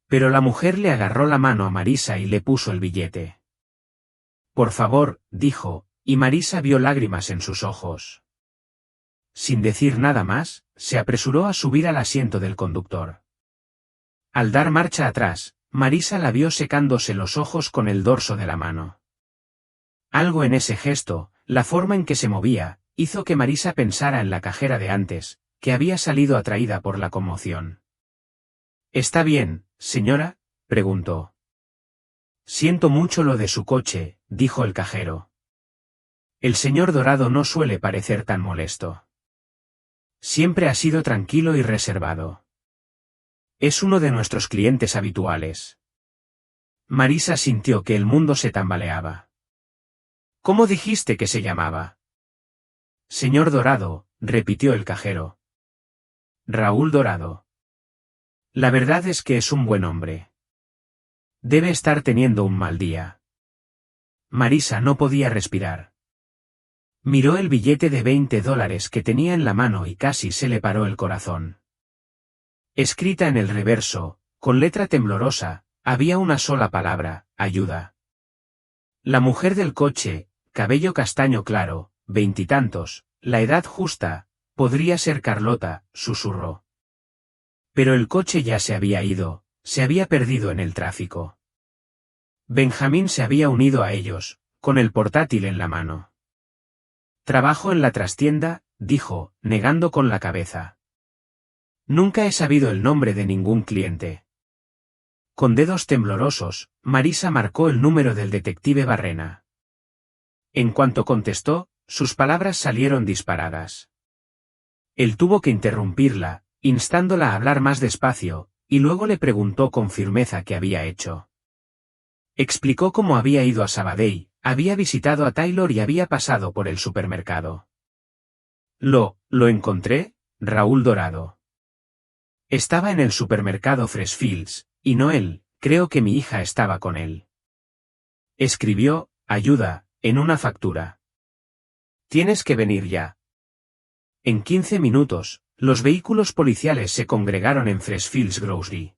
Pero la mujer le agarró la mano a Marisa y le puso el billete. «Por favor», dijo, y Marisa vio lágrimas en sus ojos. Sin decir nada más, se apresuró a subir al asiento del conductor. Al dar marcha atrás, Marisa la vio secándose los ojos con el dorso de la mano. Algo en ese gesto, la forma en que se movía, hizo que Marisa pensara en la cajera de antes, que había salido atraída por la conmoción. «¿Está bien, señora?», preguntó. «Siento mucho lo de su coche», dijo el cajero. El señor Dorado no suele parecer tan molesto. Siempre ha sido tranquilo y reservado. Es uno de nuestros clientes habituales. Marisa sintió que el mundo se tambaleaba. «¿Cómo dijiste que se llamaba?» «Señor Dorado», repitió el cajero. «Raúl Dorado. La verdad es que es un buen hombre. Debe estar teniendo un mal día». Marisa no podía respirar. Miró el billete de $20 que tenía en la mano y casi se le paró el corazón. Escrita en el reverso, con letra temblorosa, había una sola palabra: ayuda. La mujer del coche, cabello castaño claro, veintitantos, la edad justa, podría ser Carlota, susurró. Pero el coche ya se había ido, se había perdido en el tráfico. Benjamín se había unido a ellos, con el portátil en la mano. «Trabajo en la trastienda», dijo, negando con la cabeza. «Nunca he sabido el nombre de ningún cliente». Con dedos temblorosos, Marisa marcó el número del detective Barrena. En cuanto contestó, sus palabras salieron disparadas. Él tuvo que interrumpirla, instándola a hablar más despacio, y luego le preguntó con firmeza qué había hecho. Explicó cómo había ido a Sabadell, había visitado a Taylor y había pasado por el supermercado. Lo encontré, Raúl Dorado. Estaba en el supermercado Freshfields, y no él, creo que mi hija estaba con él. Escribió, ayuda, en una factura. Tienes que venir ya. En 15 minutos, los vehículos policiales se congregaron en Freshfields Grocery.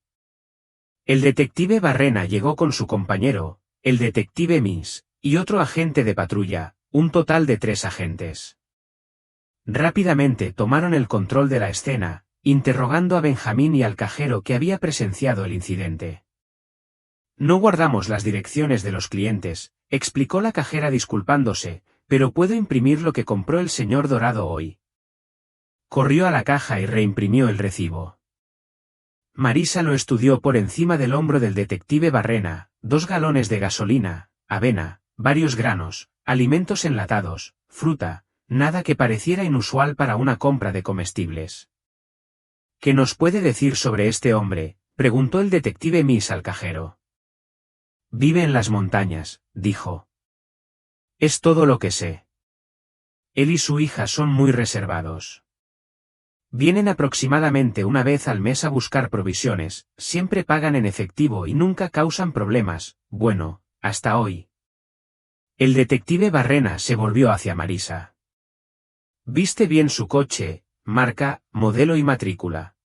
El detective Barrena llegó con su compañero, el detective Miss, y otro agente de patrulla, un total de 3 agentes. Rápidamente tomaron el control de la escena, interrogando a Benjamín y al cajero que había presenciado el incidente. «No guardamos las direcciones de los clientes», explicó la cajera disculpándose, «pero puedo imprimir lo que compró el señor Dorado hoy, Corrió a la caja y reimprimió el recibo. Marisa lo estudió por encima del hombro del detective Barrena: 2 galones de gasolina, avena, varios granos, alimentos enlatados, fruta, nada que pareciera inusual para una compra de comestibles. ¿Qué nos puede decir sobre este hombre?, preguntó el detective Miss al cajero. Vive en las montañas, dijo. Es todo lo que sé. Él y su hija son muy reservados. Vienen aproximadamente una vez al mes a buscar provisiones, siempre pagan en efectivo y nunca causan problemas, bueno, hasta hoy. El detective Barrena se volvió hacia Marisa. ¿Viste bien su coche, marca, modelo y matrícula?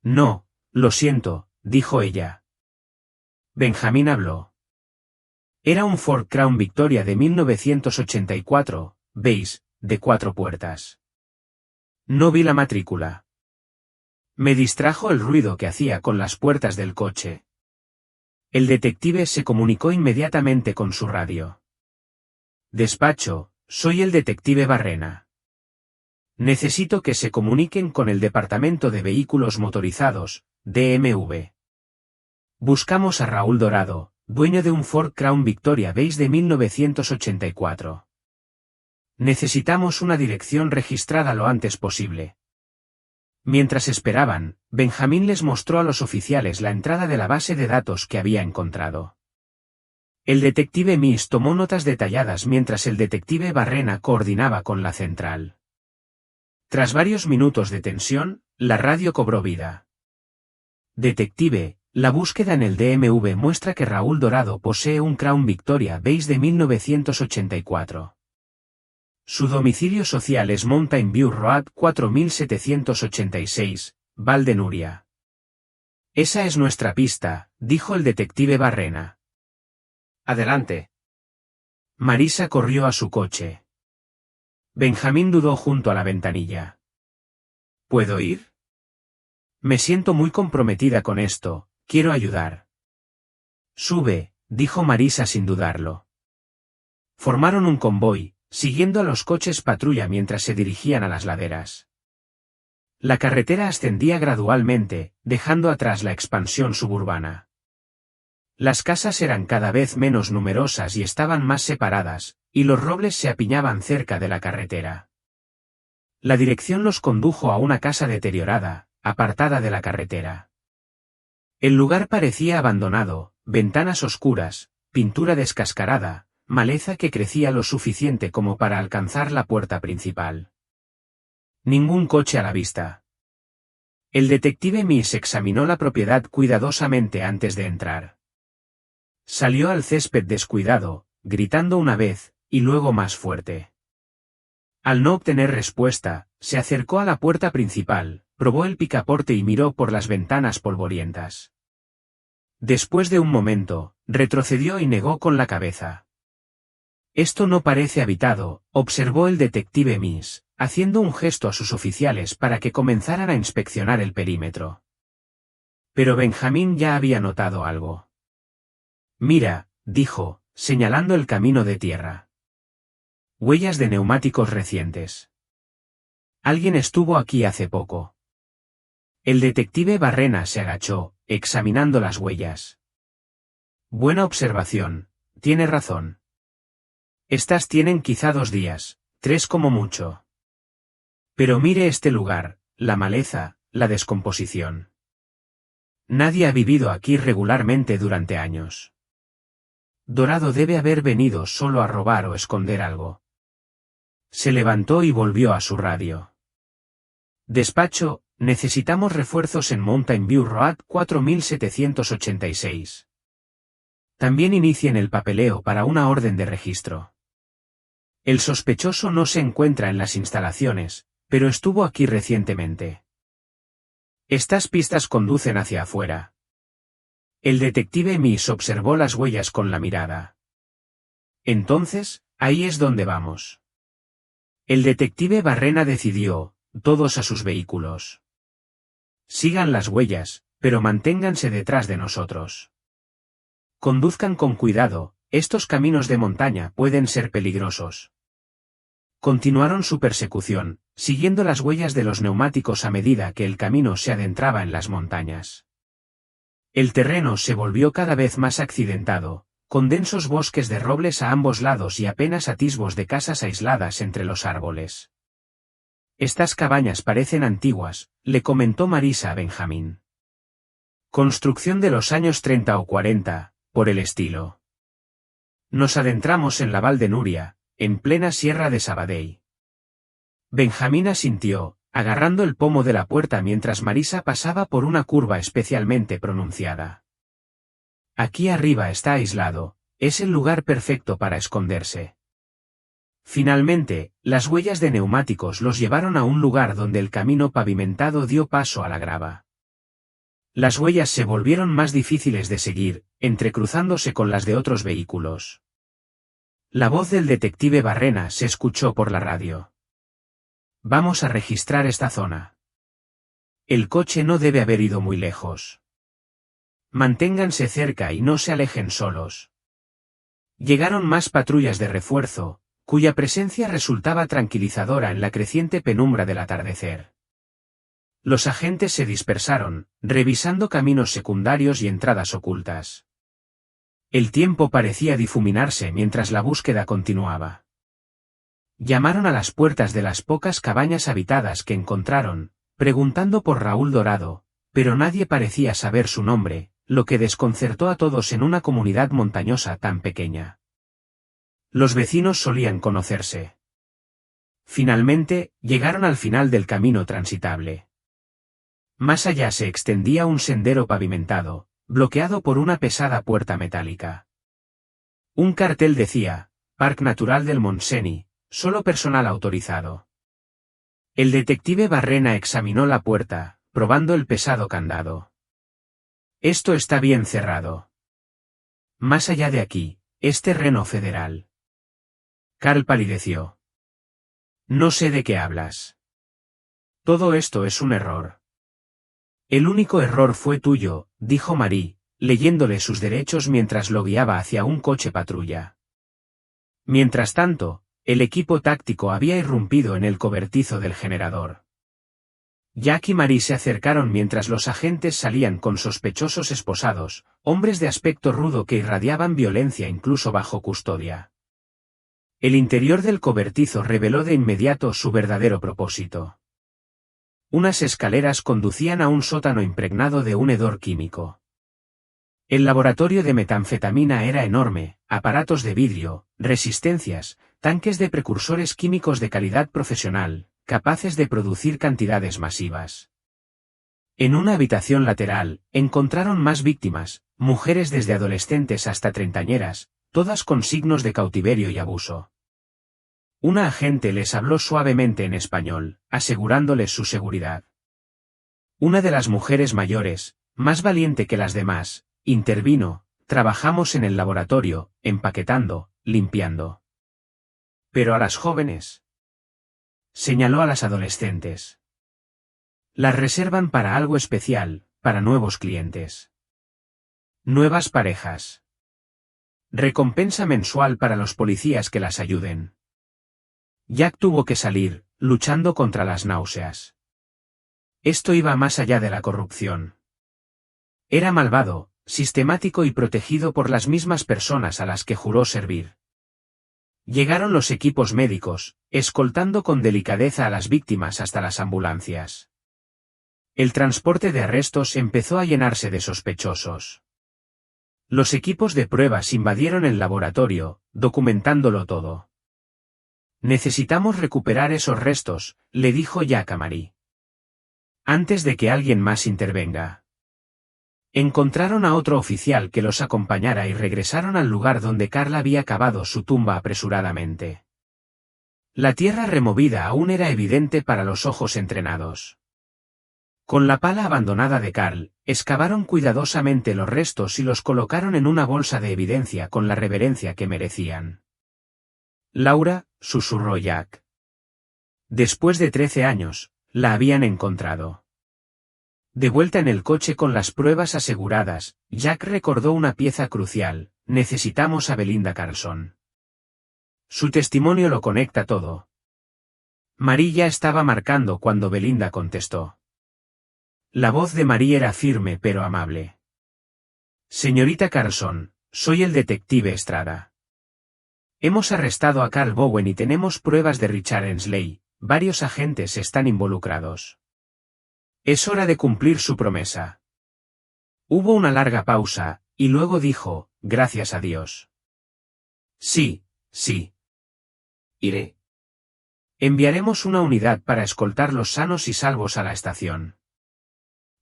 No, lo siento, dijo ella. Benjamín habló. Era un Ford Crown Victoria de 1984, beige, de 4 puertas. No vi la matrícula. Me distrajo el ruido que hacía con las puertas del coche. El detective se comunicó inmediatamente con su radio. Despacho, soy el detective Barrena. Necesito que se comuniquen con el Departamento de Vehículos Motorizados, DMV. Buscamos a Raúl Dorado, dueño de un Ford Crown Victoria beige de 1984. Necesitamos una dirección registrada lo antes posible. Mientras esperaban, Benjamín les mostró a los oficiales la entrada de la base de datos que había encontrado. El detective Miss tomó notas detalladas mientras el detective Barrena coordinaba con la central. Tras varios minutos de tensión, la radio cobró vida. Detective, la búsqueda en el DMV muestra que Raúl Dorado posee un Crown Victoria beige de 1984. Su domicilio social es Mountain View Road 4786, Valdenuria. Esa es nuestra pista, dijo el detective Barrena. Adelante. Marisa corrió a su coche. Benjamín dudó junto a la ventanilla. ¿Puedo ir? Me siento muy comprometida con esto, quiero ayudar. Sube, dijo Marisa sin dudarlo. Formaron un convoy, siguiendo a los coches patrulla mientras se dirigían a las laderas. La carretera ascendía gradualmente, dejando atrás la expansión suburbana. Las casas eran cada vez menos numerosas y estaban más separadas, y los robles se apiñaban cerca de la carretera. La dirección los condujo a una casa deteriorada, apartada de la carretera. El lugar parecía abandonado, ventanas oscuras, pintura descascarada, maleza que crecía lo suficiente como para alcanzar la puerta principal. Ningún coche a la vista. El detective Miss examinó la propiedad cuidadosamente antes de entrar. Salió al césped descuidado, gritando una vez, y luego más fuerte. Al no obtener respuesta, se acercó a la puerta principal, probó el picaporte y miró por las ventanas polvorientas. Después de un momento, retrocedió y negó con la cabeza. Esto no parece habitado, observó el detective Miss, haciendo un gesto a sus oficiales para que comenzaran a inspeccionar el perímetro. Pero Benjamín ya había notado algo. Mira, dijo, señalando el camino de tierra. Huellas de neumáticos recientes. Alguien estuvo aquí hace poco. El detective Barrena se agachó, examinando las huellas. Buena observación, tiene razón. Estas tienen quizá 2 días, 3 como mucho. Pero mire este lugar, la maleza, la descomposición. Nadie ha vivido aquí regularmente durante años. Dorado debe haber venido solo a robar o esconder algo. Se levantó y volvió a su radio. Despacho, necesitamos refuerzos en Mountain View Road 4786. También inicien el papeleo para una orden de registro. El sospechoso no se encuentra en las instalaciones, pero estuvo aquí recientemente. Estas pistas conducen hacia afuera. El detective Miss observó las huellas con la mirada. Entonces, ahí es donde vamos. El detective Barrena decidió, todos a sus vehículos. Sigan las huellas, pero manténganse detrás de nosotros. Conduzcan con cuidado, estos caminos de montaña pueden ser peligrosos. Continuaron su persecución, siguiendo las huellas de los neumáticos a medida que el camino se adentraba en las montañas. El terreno se volvió cada vez más accidentado, con densos bosques de robles a ambos lados y apenas atisbos de casas aisladas entre los árboles. Estas cabañas parecen antiguas, le comentó Marisa a Benjamín. Construcción de los años 30 o 40, por el estilo. Nos adentramos en la Val de Núria, en plena sierra de Sabadell. Benjamín asintió, agarrando el pomo de la puerta mientras Marisa pasaba por una curva especialmente pronunciada. Aquí arriba está aislado, es el lugar perfecto para esconderse. Finalmente, las huellas de neumáticos los llevaron a un lugar donde el camino pavimentado dio paso a la grava. Las huellas se volvieron más difíciles de seguir, entrecruzándose con las de otros vehículos. La voz del detective Barrena se escuchó por la radio. Vamos a registrar esta zona. El coche no debe haber ido muy lejos. Manténganse cerca y no se alejen solos. Llegaron más patrullas de refuerzo, cuya presencia resultaba tranquilizadora en la creciente penumbra del atardecer. Los agentes se dispersaron, revisando caminos secundarios y entradas ocultas. El tiempo parecía difuminarse mientras la búsqueda continuaba. Llamaron a las puertas de las pocas cabañas habitadas que encontraron, preguntando por Raúl Dorado, pero nadie parecía saber su nombre, lo que desconcertó a todos en una comunidad montañosa tan pequeña. Los vecinos solían conocerse. Finalmente, llegaron al final del camino transitable. Más allá se extendía un sendero pavimentado, bloqueado por una pesada puerta metálica. Un cartel decía, Parque Natural del Montseny, solo personal autorizado. El detective Barrena examinó la puerta, probando el pesado candado. Esto está bien cerrado. Más allá de aquí, es terreno federal. Carl palideció. No sé de qué hablas. Todo esto es un error. El único error fue tuyo, dijo Marie, leyéndole sus derechos mientras lo guiaba hacia un coche patrulla. Mientras tanto, el equipo táctico había irrumpido en el cobertizo del generador. Jack y Marie se acercaron mientras los agentes salían con sospechosos esposados, hombres de aspecto rudo que irradiaban violencia incluso bajo custodia. El interior del cobertizo reveló de inmediato su verdadero propósito. Unas escaleras conducían a un sótano impregnado de un hedor químico. El laboratorio de metanfetamina era enorme, aparatos de vidrio, resistencias, tanques de precursores químicos de calidad profesional, capaces de producir cantidades masivas. En una habitación lateral, encontraron más víctimas, mujeres desde adolescentes hasta treintañeras, todas con signos de cautiverio y abuso. Una agente les habló suavemente en español, asegurándoles su seguridad. Una de las mujeres mayores, más valiente que las demás, intervino, trabajamos en el laboratorio, empaquetando, limpiando. Pero a las jóvenes. Señaló a las adolescentes. Las reservan para algo especial, para nuevos clientes. Nuevas parejas. Recompensa mensual para los policías que las ayuden. Jack tuvo que salir, luchando contra las náuseas. Esto iba más allá de la corrupción. Era malvado, sistemático y protegido por las mismas personas a las que juró servir. Llegaron los equipos médicos, escoltando con delicadeza a las víctimas hasta las ambulancias. El transporte de arrestos empezó a llenarse de sospechosos. Los equipos de pruebas invadieron el laboratorio, documentándolo todo. Necesitamos recuperar esos restos, le dijo Jack a Marie. Antes de que alguien más intervenga. Encontraron a otro oficial que los acompañara y regresaron al lugar donde Carl había cavado su tumba apresuradamente. La tierra removida aún era evidente para los ojos entrenados. Con la pala abandonada de Carl, excavaron cuidadosamente los restos y los colocaron en una bolsa de evidencia con la reverencia que merecían. Laura, susurró Jack. Después de 13 años, la habían encontrado. De vuelta en el coche con las pruebas aseguradas, Jack recordó una pieza crucial: necesitamos a Belinda Carlson. Su testimonio lo conecta todo. Marie ya estaba marcando cuando Belinda contestó. La voz de Marie era firme pero amable. Señorita Carson, soy el detective Estrada. Hemos arrestado a Carl Bowen y tenemos pruebas de Richard Ensley. Varios agentes están involucrados. Es hora de cumplir su promesa. Hubo una larga pausa, y luego dijo, gracias a Dios. Sí, sí. Iré. Enviaremos una unidad para escoltarlos sanos y salvos a la estación.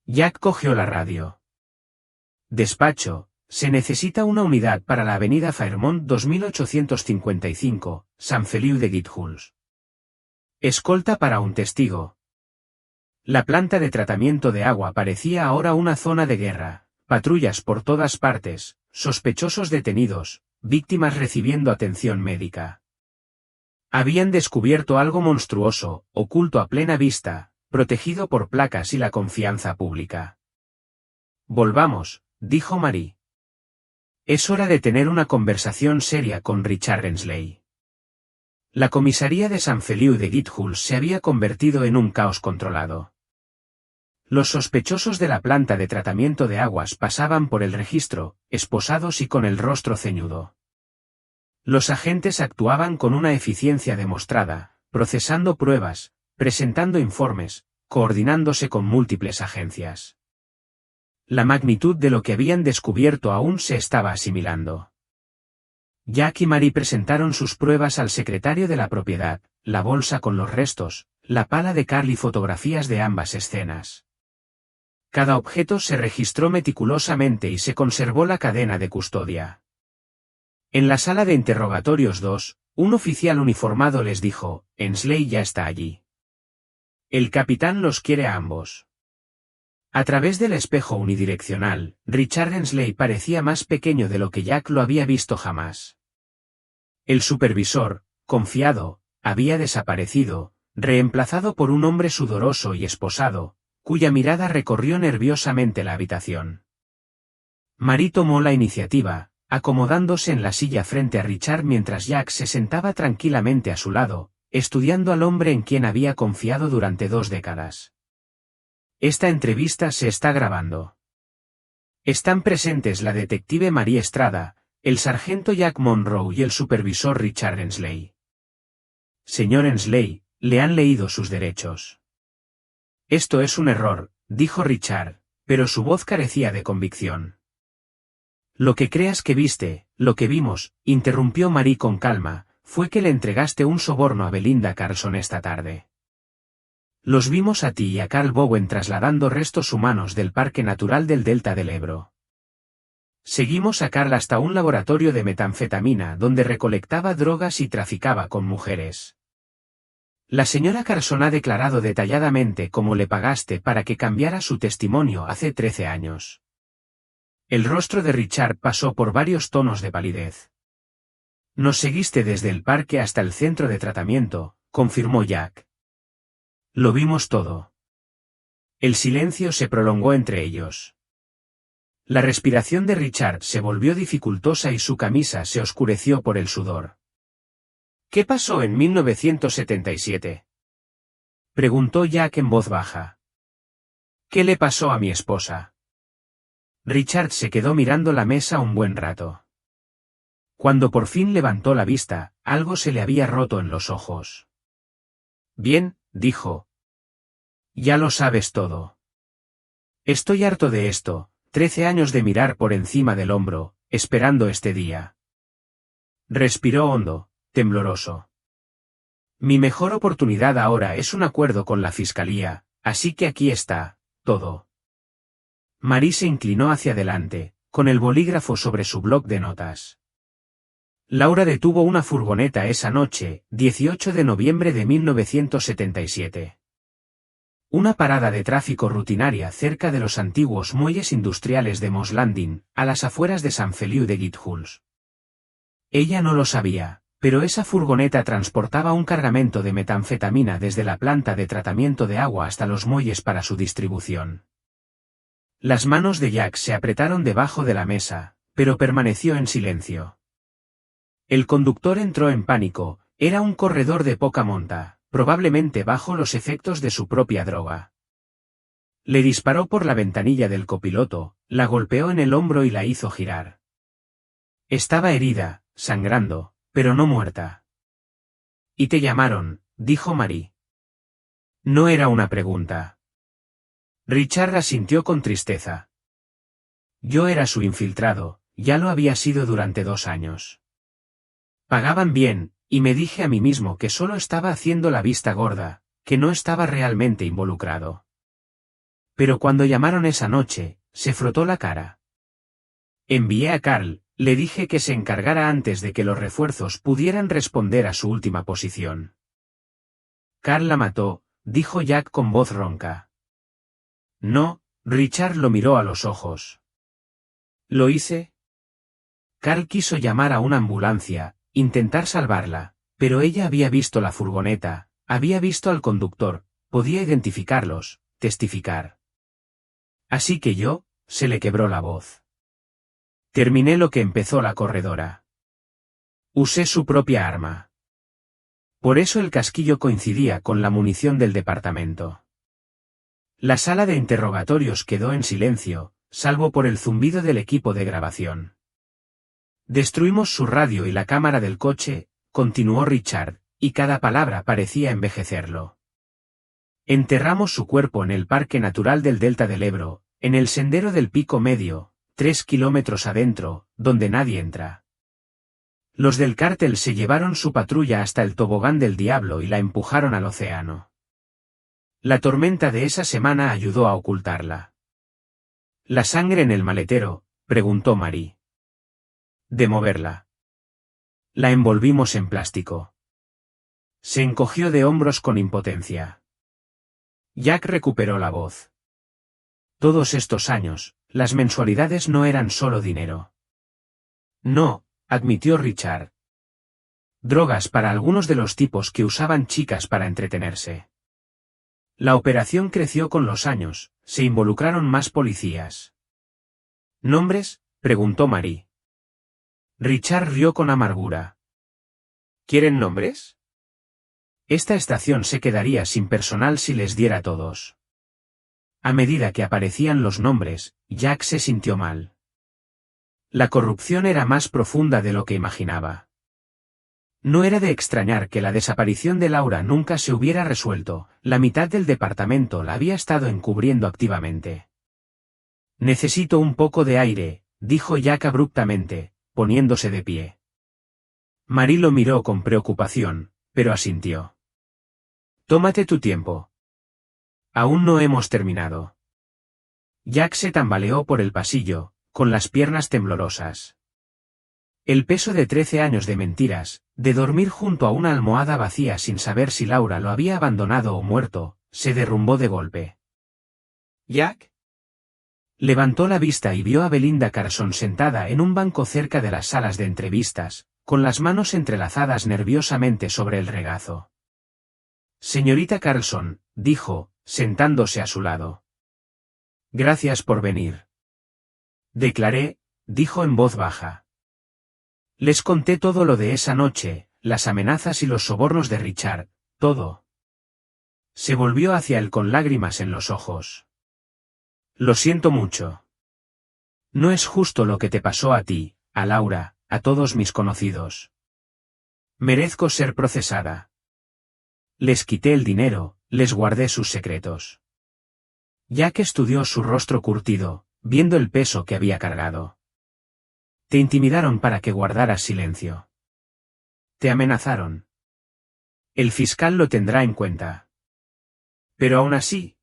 Jack cogió la radio. Despacho, se necesita una unidad para la avenida Fairmont 2855, San Feliu de Guildhall. Escolta para un testigo. La planta de tratamiento de agua parecía ahora una zona de guerra, patrullas por todas partes, sospechosos detenidos, víctimas recibiendo atención médica. Habían descubierto algo monstruoso, oculto a plena vista, protegido por placas y la confianza pública. Volvamos, dijo Marie. Es hora de tener una conversación seria con Richard Ensley. La comisaría de San Feliu de Guildhall se había convertido en un caos controlado. Los sospechosos de la planta de tratamiento de aguas pasaban por el registro, esposados y con el rostro ceñudo. Los agentes actuaban con una eficiencia demostrada, procesando pruebas, presentando informes, coordinándose con múltiples agencias. La magnitud de lo que habían descubierto aún se estaba asimilando. Jack y Marie presentaron sus pruebas al secretario de la propiedad, la bolsa con los restos, la pala de Carl y fotografías de ambas escenas. Cada objeto se registró meticulosamente y se conservó la cadena de custodia. En la sala de interrogatorios 2, un oficial uniformado les dijo, Ensley ya está allí. El capitán los quiere a ambos. A través del espejo unidireccional, Richard Ensley parecía más pequeño de lo que Jack lo había visto jamás. El supervisor, confiado, había desaparecido, reemplazado por un hombre sudoroso y esposado, cuya mirada recorrió nerviosamente la habitación. Marie tomó la iniciativa, acomodándose en la silla frente a Richard mientras Jack se sentaba tranquilamente a su lado, estudiando al hombre en quien había confiado durante 2 décadas. Esta entrevista se está grabando. Están presentes la detective Marie Estrada, el sargento Jack Monroe y el supervisor Richard Ensley. Señor Ensley, le han leído sus derechos. Esto es un error, dijo Richard, pero su voz carecía de convicción. Lo que creas que viste, lo que vimos, interrumpió Marie con calma, fue que le entregaste un soborno a Belinda Carson esta tarde. Los vimos a ti y a Carl Bowen trasladando restos humanos del Parque Natural del Delta del Ebro. Seguimos a Carl hasta un laboratorio de metanfetamina donde recolectaba drogas y traficaba con mujeres. La señora Carson ha declarado detalladamente cómo le pagaste para que cambiara su testimonio hace 13 años. El rostro de Richard pasó por varios tonos de palidez. Nos seguiste desde el parque hasta el centro de tratamiento, confirmó Jack. Lo vimos todo. El silencio se prolongó entre ellos. La respiración de Richard se volvió dificultosa y su camisa se oscureció por el sudor. ¿Qué pasó en 1977? Preguntó Jack en voz baja. ¿Qué le pasó a mi esposa? Richard se quedó mirando la mesa un buen rato. Cuando por fin levantó la vista, algo se le había roto en los ojos. Bien, dijo. Ya lo sabes todo. Estoy harto de esto, 13 años de mirar por encima del hombro, esperando este día. Respiró hondo, tembloroso. Mi mejor oportunidad ahora es un acuerdo con la fiscalía, así que aquí está, todo. Marie se inclinó hacia adelante, con el bolígrafo sobre su bloc de notas. Laura detuvo una furgoneta esa noche, 18 de noviembre de 1977. Una parada de tráfico rutinaria cerca de los antiguos muelles industriales de Moss Landing, a las afueras de San Feliu de Guildhall. Ella no lo sabía, pero esa furgoneta transportaba un cargamento de metanfetamina desde la planta de tratamiento de agua hasta los muelles para su distribución. Las manos de Jack se apretaron debajo de la mesa, pero permaneció en silencio. El conductor entró en pánico, era un corredor de poca monta. probablemente bajo los efectos de su propia droga. Le disparó por la ventanilla del copiloto, la golpeó en el hombro y la hizo girar. Estaba herida, sangrando, pero no muerta. «¿Y te llamaron?», dijo Marie. No era una pregunta. Richard asintió con tristeza. Yo era su infiltrado, ya lo había sido durante 2 años. Pagaban bien, y me dije a mí mismo que solo estaba haciendo la vista gorda, que no estaba realmente involucrado. Pero cuando llamaron esa noche, se frotó la cara. Envié a Carl, le dije que se encargara antes de que los refuerzos pudieran responder a su última posición. Carl la mató, dijo Jack con voz ronca. No, Richard lo miró a los ojos. ¿Lo hice? Carl quiso llamar a una ambulancia, intentar salvarla, pero ella había visto la furgoneta, había visto al conductor, podía identificarlos, testificar. Así que se le quebró la voz. Terminé lo que empezó la corredora. Usé su propia arma. Por eso el casquillo coincidía con la munición del departamento. La sala de interrogatorios quedó en silencio, salvo por el zumbido del equipo de grabación. Destruimos su radio y la cámara del coche, continuó Richard, y cada palabra parecía envejecerlo. Enterramos su cuerpo en el Parque Natural del Delta del Ebro, en el sendero del Pico Medio, 3 kilómetros adentro, donde nadie entra. Los del cártel se llevaron su patrulla hasta el tobogán del diablo y la empujaron al océano. La tormenta de esa semana ayudó a ocultarla. ¿La sangre en el maletero?, preguntó Marie. De moverla. La envolvimos en plástico. Se encogió de hombros con impotencia. Jack recuperó la voz. Todos estos años, las mensualidades no eran solo dinero. No, admitió Richard. Drogas para algunos de los tipos que usaban chicas para entretenerse. La operación creció con los años, se involucraron más policías. ¿Nombres?, preguntó Marie. Richard rió con amargura. ¿Quieren nombres? Esta estación se quedaría sin personal si les diera todos. A medida que aparecían los nombres, Jack se sintió mal. La corrupción era más profunda de lo que imaginaba. No era de extrañar que la desaparición de Laura nunca se hubiera resuelto, la mitad del departamento la había estado encubriendo activamente. Necesito un poco de aire, dijo Jack abruptamente, poniéndose de pie. Marie lo miró con preocupación, pero asintió. Tómate tu tiempo. Aún no hemos terminado. Jack se tambaleó por el pasillo, con las piernas temblorosas. El peso de 13 años de mentiras, de dormir junto a una almohada vacía sin saber si Laura lo había abandonado o muerto, se derrumbó de golpe. ¿Jack? Levantó la vista y vio a Belinda Carson sentada en un banco cerca de las salas de entrevistas, con las manos entrelazadas nerviosamente sobre el regazo. Señorita Carlson, dijo, sentándose a su lado. Gracias por venir. Declaré, dijo en voz baja. Les conté todo lo de esa noche, las amenazas y los sobornos de Richard, todo. Se volvió hacia él con lágrimas en los ojos. Lo siento mucho. No es justo lo que te pasó a ti, a Laura, a todos mis conocidos. Merezco ser procesada. Les quité el dinero, les guardé sus secretos. Jack estudió su rostro curtido, viendo el peso que había cargado. Te intimidaron para que guardaras silencio. Te amenazaron. El fiscal lo tendrá en cuenta. Pero aún así.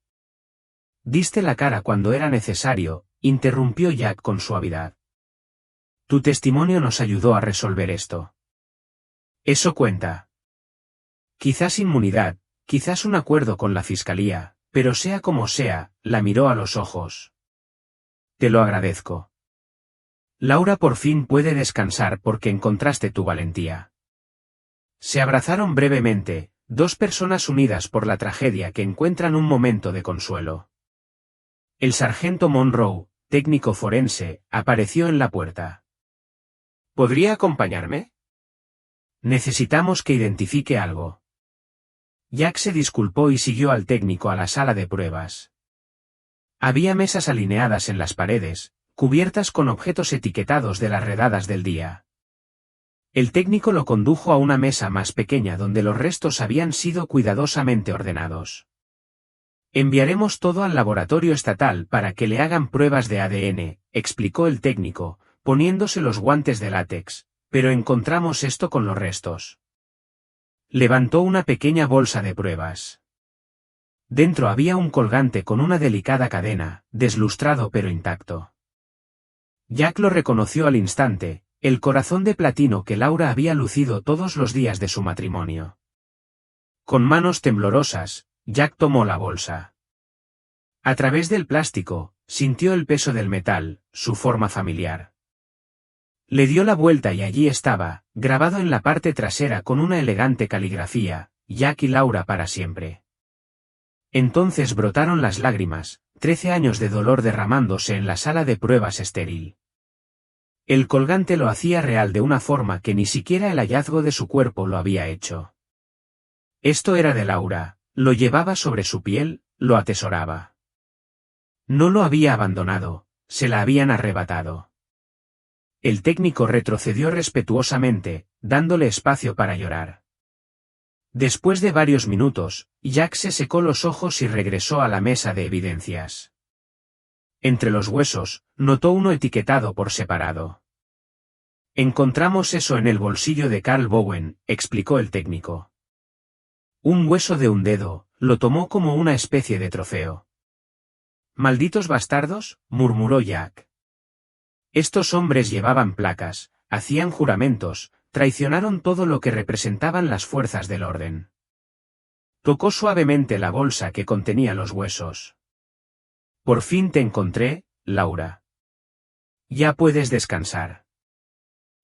Diste la cara cuando era necesario, interrumpió Jack con suavidad. Tu testimonio nos ayudó a resolver esto. Eso cuenta. Quizás inmunidad, quizás un acuerdo con la fiscalía, pero sea como sea, la miró a los ojos. Te lo agradezco. Laura por fin puede descansar porque encontraste tu valentía. Se abrazaron brevemente, dos personas unidas por la tragedia que encuentran un momento de consuelo. El sargento Monroe, técnico forense, apareció en la puerta. ¿Podría acompañarme? Necesitamos que identifique algo. Jack se disculpó y siguió al técnico a la sala de pruebas. Había mesas alineadas en las paredes, cubiertas con objetos etiquetados de las redadas del día. El técnico lo condujo a una mesa más pequeña donde los restos habían sido cuidadosamente ordenados. Enviaremos todo al laboratorio estatal para que le hagan pruebas de ADN, explicó el técnico, poniéndose los guantes de látex, pero encontramos esto con los restos. Levantó una pequeña bolsa de pruebas. Dentro había un colgante con una delicada cadena, deslustrado pero intacto. Jack lo reconoció al instante, el corazón de platino que Laura había lucido todos los días de su matrimonio. Con manos temblorosas, Jack tomó la bolsa. A través del plástico, sintió el peso del metal, su forma familiar. Le dio la vuelta y allí estaba, grabado en la parte trasera con una elegante caligrafía, Jack y Laura para siempre. Entonces brotaron las lágrimas, 13 años de dolor derramándose en la sala de pruebas estéril. El colgante lo hacía real de una forma que ni siquiera el hallazgo de su cuerpo lo había hecho. Esto era de Laura, lo llevaba sobre su piel, lo atesoraba. No lo había abandonado, se la habían arrebatado. El técnico retrocedió respetuosamente, dándole espacio para llorar. Después de varios minutos, Jack se secó los ojos y regresó a la mesa de evidencias. Entre los huesos, notó uno etiquetado por separado. Encontramos eso en el bolsillo de Carl Bowen, explicó el técnico. Un hueso de un dedo, lo tomó como una especie de trofeo. Malditos bastardos, murmuró Jack. Estos hombres llevaban placas, hacían juramentos, traicionaron todo lo que representaban las fuerzas del orden. Tocó suavemente la bolsa que contenía los huesos. Por fin te encontré, Laura. Ya puedes descansar.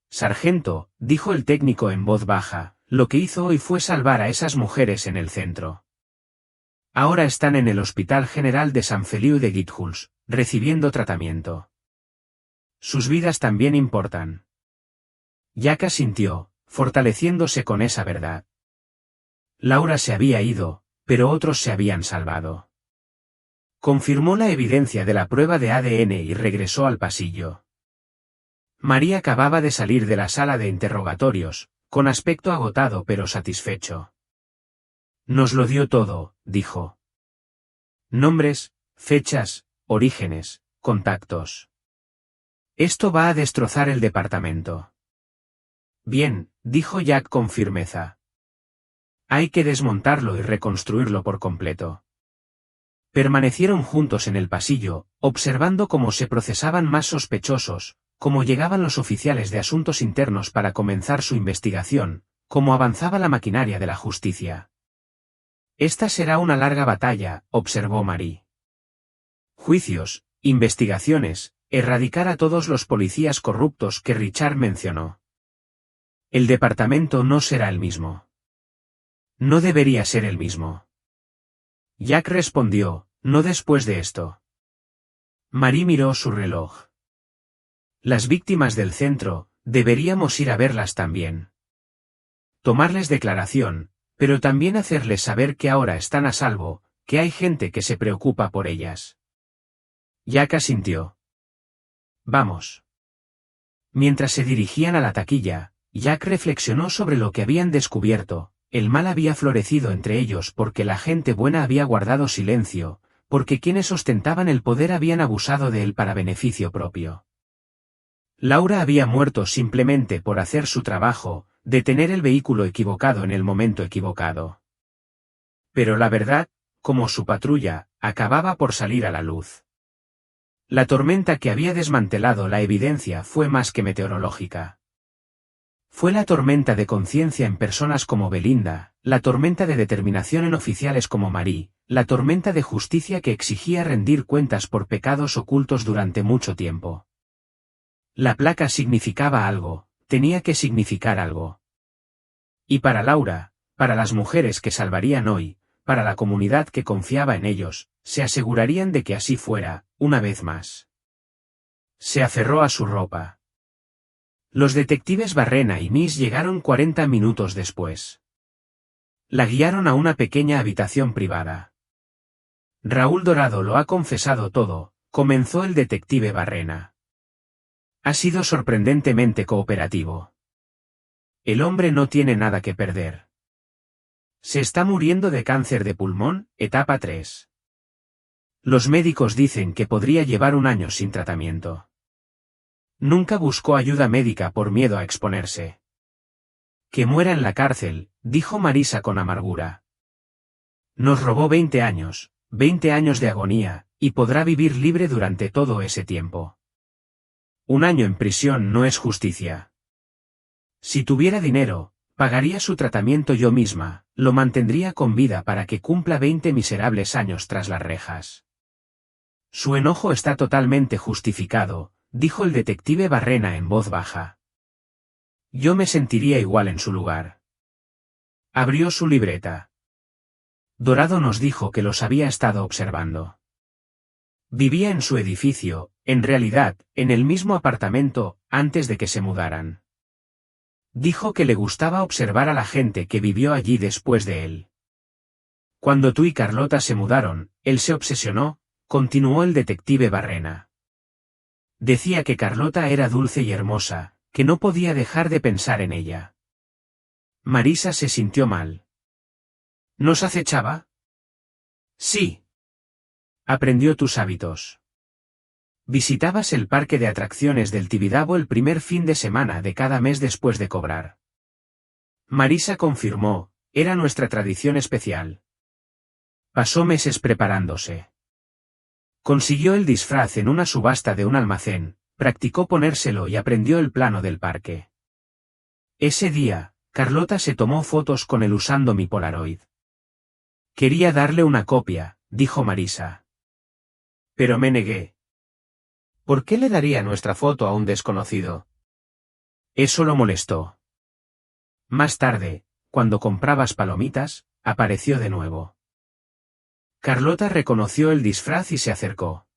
Sargento, dijo el técnico en voz baja, lo que hizo hoy fue salvar a esas mujeres en el centro. Ahora están en el Hospital General de San Feliu de Guíxols, recibiendo tratamiento. Sus vidas también importan. Jack asintió, fortaleciéndose con esa verdad. Laura se había ido, pero otros se habían salvado. Confirmó la evidencia de la prueba de ADN y regresó al pasillo. María acababa de salir de la sala de interrogatorios, con aspecto agotado pero satisfecho. Nos lo dio todo, dijo. Nombres, fechas, orígenes, contactos. Esto va a destrozar el departamento. Bien, dijo Jack con firmeza. Hay que desmontarlo y reconstruirlo por completo. Permanecieron juntos en el pasillo, observando cómo se procesaban más sospechosos, cómo llegaban los oficiales de asuntos internos para comenzar su investigación, cómo avanzaba la maquinaria de la justicia. Esta será una larga batalla, observó Marie. Juicios, investigaciones, erradicar a todos los policías corruptos que Richard mencionó. El departamento no será el mismo. No debería ser el mismo. Jack respondió, no después de esto. Marie miró su reloj. Las víctimas del centro, deberíamos ir a verlas también. Tomarles declaración, pero también hacerles saber que ahora están a salvo, que hay gente que se preocupa por ellas. Jack asintió. Vamos. Mientras se dirigían a la taquilla, Jack reflexionó sobre lo que habían descubierto. El mal había florecido entre ellos porque la gente buena había guardado silencio, porque quienes ostentaban el poder habían abusado de él para beneficio propio. Laura había muerto simplemente por hacer su trabajo, detener el vehículo equivocado en el momento equivocado. Pero la verdad, como su patrulla, acababa por salir a la luz. La tormenta que había desmantelado la evidencia fue más que meteorológica. Fue la tormenta de conciencia en personas como Belinda, la tormenta de determinación en oficiales como Marie, la tormenta de justicia que exigía rendir cuentas por pecados ocultos durante mucho tiempo. La placa significaba algo, tenía que significar algo. Y para Laura, para las mujeres que salvarían hoy, para la comunidad que confiaba en ellos, se asegurarían de que así fuera, una vez más. Se aferró a su ropa. Los detectives Barrena y Miss llegaron 40 minutos después. La guiaron a una pequeña habitación privada. Raúl Dorado lo ha confesado todo, comenzó el detective Barrena. Ha sido sorprendentemente cooperativo. El hombre no tiene nada que perder. Se está muriendo de cáncer de pulmón, etapa 3. Los médicos dicen que podría llevar 1 año sin tratamiento. Nunca buscó ayuda médica por miedo a exponerse. Que muera en la cárcel, dijo Marisa con amargura. Nos robó 20 años, 20 años de agonía, y podrá vivir libre durante todo ese tiempo. 1 año en prisión no es justicia. Si tuviera dinero, pagaría su tratamiento yo misma, lo mantendría con vida para que cumpla 20 miserables años tras las rejas. Su enojo está totalmente justificado, dijo el detective Barrena en voz baja. Yo me sentiría igual en su lugar. Abrió su libreta. Dorado nos dijo que los había estado observando. Vivía en su edificio, en realidad, en el mismo apartamento, antes de que se mudaran. Dijo que le gustaba observar a la gente que vivió allí después de él. Cuando tú y Carlota se mudaron, él se obsesionó, continuó el detective Barrena. Decía que Carlota era dulce y hermosa, que no podía dejar de pensar en ella. Marisa se sintió mal. ¿Nos acechaba? Sí. Aprendió tus hábitos. Visitabas el parque de atracciones del Tibidabo el primer fin de semana de cada mes después de cobrar. Marisa confirmó, era nuestra tradición especial. Pasó meses preparándose. Consiguió el disfraz en una subasta de un almacén, practicó ponérselo y aprendió el plano del parque. Ese día, Carlota se tomó fotos con él usando mi Polaroid. Quería darle una copia, dijo Marisa. Pero me negué. ¿Por qué le daría nuestra foto a un desconocido? Eso lo molestó. Más tarde, cuando comprabas palomitas, apareció de nuevo. Carlota reconoció el disfraz y se acercó.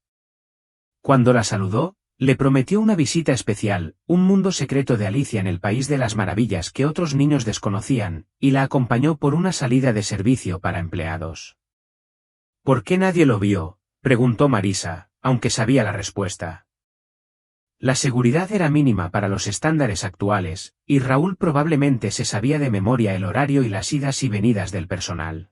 Cuando la saludó, le prometió una visita especial, un mundo secreto de Alicia en el País de las Maravillas que otros niños desconocían, y la acompañó por una salida de servicio para empleados. ¿Por qué nadie lo vio?, preguntó Marisa, aunque sabía la respuesta. La seguridad era mínima para los estándares actuales, y Raúl probablemente se sabía de memoria el horario y las idas y venidas del personal.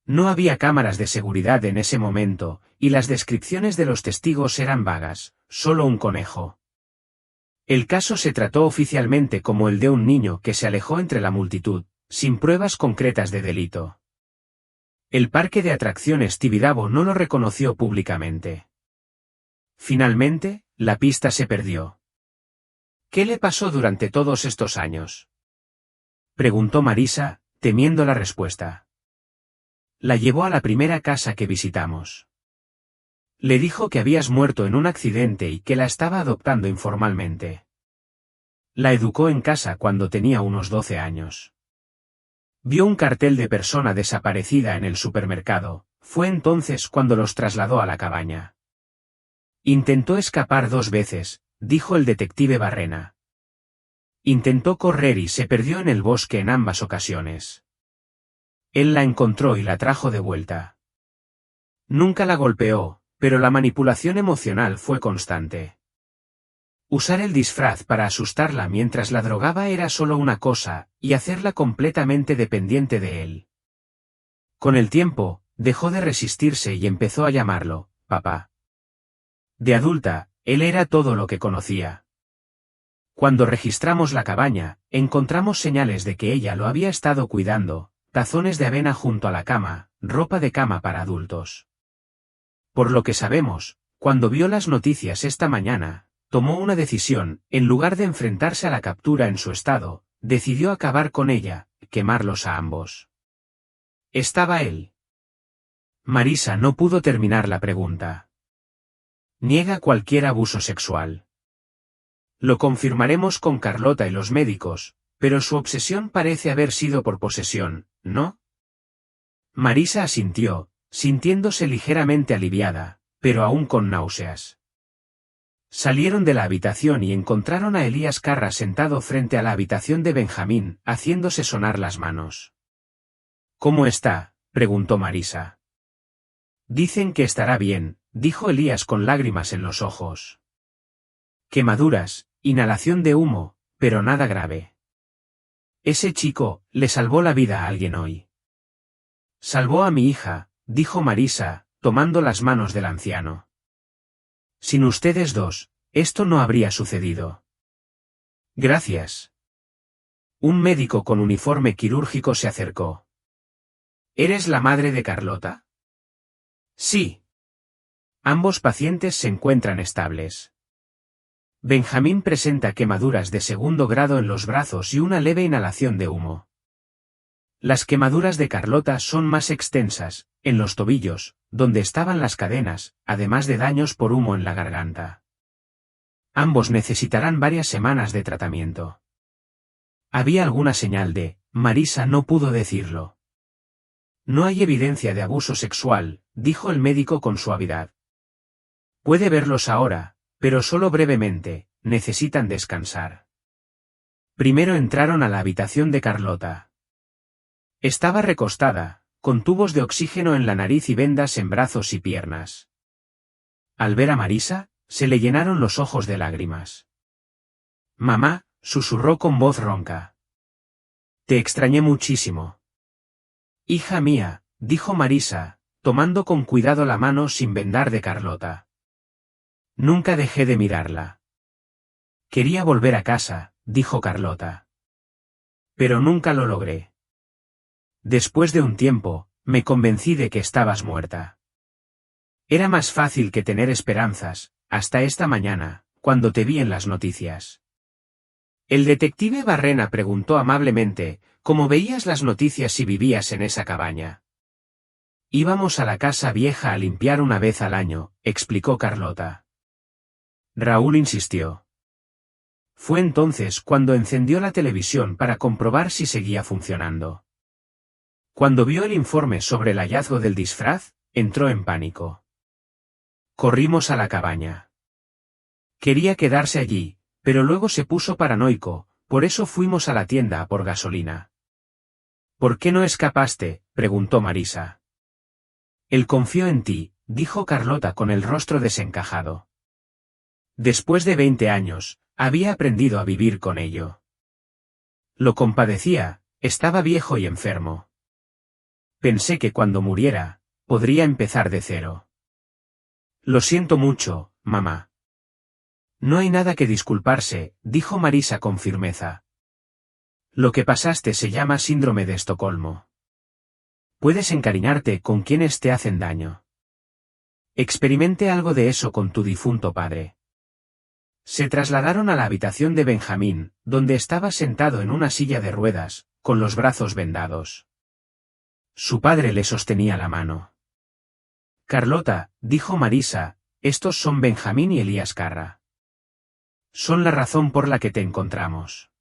No había cámaras de seguridad en ese momento, y las descripciones de los testigos eran vagas, solo un conejo. El caso se trató oficialmente como el de un niño que se alejó entre la multitud, sin pruebas concretas de delito. El parque de atracciones Tibidabo no lo reconoció públicamente. Finalmente, la pista se perdió. ¿Qué le pasó durante todos estos años?, preguntó Marisa, temiendo la respuesta. La llevó a la primera casa que visitamos. Le dijo que habías muerto en un accidente y que la estaba adoptando informalmente. La educó en casa cuando tenía unos 12 años. Vio un cartel de persona desaparecida en el supermercado, fue entonces cuando los trasladó a la cabaña. Intentó escapar 2 veces, dijo el detective Barrena. Intentó correr y se perdió en el bosque en ambas ocasiones. Él la encontró y la trajo de vuelta. Nunca la golpeó, pero la manipulación emocional fue constante. Usar el disfraz para asustarla mientras la drogaba era solo una cosa, y hacerla completamente dependiente de él. Con el tiempo, dejó de resistirse y empezó a llamarlo, papá. De adulta, él era todo lo que conocía. Cuando registramos la cabaña, encontramos señales de que ella lo había estado cuidando, tazones de avena junto a la cama, ropa de cama para adultos. Por lo que sabemos, cuando vio las noticias esta mañana, tomó una decisión, en lugar de enfrentarse a la captura en su estado, decidió acabar con ella, quemarlos a ambos. ¿Estaba él? Marisa no pudo terminar la pregunta. Niega cualquier abuso sexual. Lo confirmaremos con Carlota y los médicos, pero su obsesión parece haber sido por posesión, ¿no? Marisa asintió, sintiéndose ligeramente aliviada, pero aún con náuseas. Salieron de la habitación y encontraron a Elías Carra sentado frente a la habitación de Benjamín, haciéndose sonar las manos. ¿Cómo está?, preguntó Marisa. Dicen que estará bien, dijo Elías con lágrimas en los ojos. Quemaduras, inhalación de humo, pero nada grave. Ese chico le salvó la vida a alguien hoy. Salvó a mi hija, dijo Marisa, tomando las manos del anciano. Sin ustedes dos, esto no habría sucedido. Gracias. Un médico con uniforme quirúrgico se acercó. ¿Eres la madre de Carlota? Sí. Ambos pacientes se encuentran estables. Benjamín presenta quemaduras de segundo grado en los brazos y una leve inhalación de humo. Las quemaduras de Carlota son más extensas, en los tobillos, donde estaban las cadenas, además de daños por humo en la garganta. Ambos necesitarán varias semanas de tratamiento. Había alguna señal de, Marisa no pudo decirlo. No hay evidencia de abuso sexual, dijo el médico con suavidad. Puede verlos ahora, pero solo brevemente, necesitan descansar. Primero entraron a la habitación de Carlota. Estaba recostada, con tubos de oxígeno en la nariz y vendas en brazos y piernas. Al ver a Marisa, se le llenaron los ojos de lágrimas. Mamá, susurró con voz ronca. Te extrañé muchísimo. Hija mía, dijo Marisa, tomando con cuidado la mano sin vendar de Carlota. Nunca dejé de mirarla. Quería volver a casa, dijo Carlota. Pero nunca lo logré. Después de un tiempo, me convencí de que estabas muerta. Era más fácil que tener esperanzas, hasta esta mañana, cuando te vi en las noticias. El detective Barrena preguntó amablemente, ¿cómo veías las noticias si vivías en esa cabaña? Íbamos a la casa vieja a limpiar una vez al año, explicó Carlota. Raúl insistió. Fue entonces cuando encendió la televisión para comprobar si seguía funcionando. Cuando vio el informe sobre el hallazgo del disfraz, entró en pánico. Corrimos a la cabaña. Quería quedarse allí, pero luego se puso paranoico, por eso fuimos a la tienda a por gasolina. ¿Por qué no escapaste?, preguntó Marisa. Él confió en ti, dijo Carlota con el rostro desencajado. Después de 20 años, había aprendido a vivir con ello. Lo compadecía, estaba viejo y enfermo. Pensé que cuando muriera, podría empezar de cero. Lo siento mucho, mamá. No hay nada que disculparse, dijo Marisa con firmeza. Lo que pasaste se llama síndrome de Estocolmo. Puedes encariñarte con quienes te hacen daño. Experimente algo de eso con tu difunto padre. Se trasladaron a la habitación de Benjamín, donde estaba sentado en una silla de ruedas, con los brazos vendados. Su padre le sostenía la mano. Carlota, dijo Marisa, estos son Benjamín y Elías Carra. Son la razón por la que te encontramos.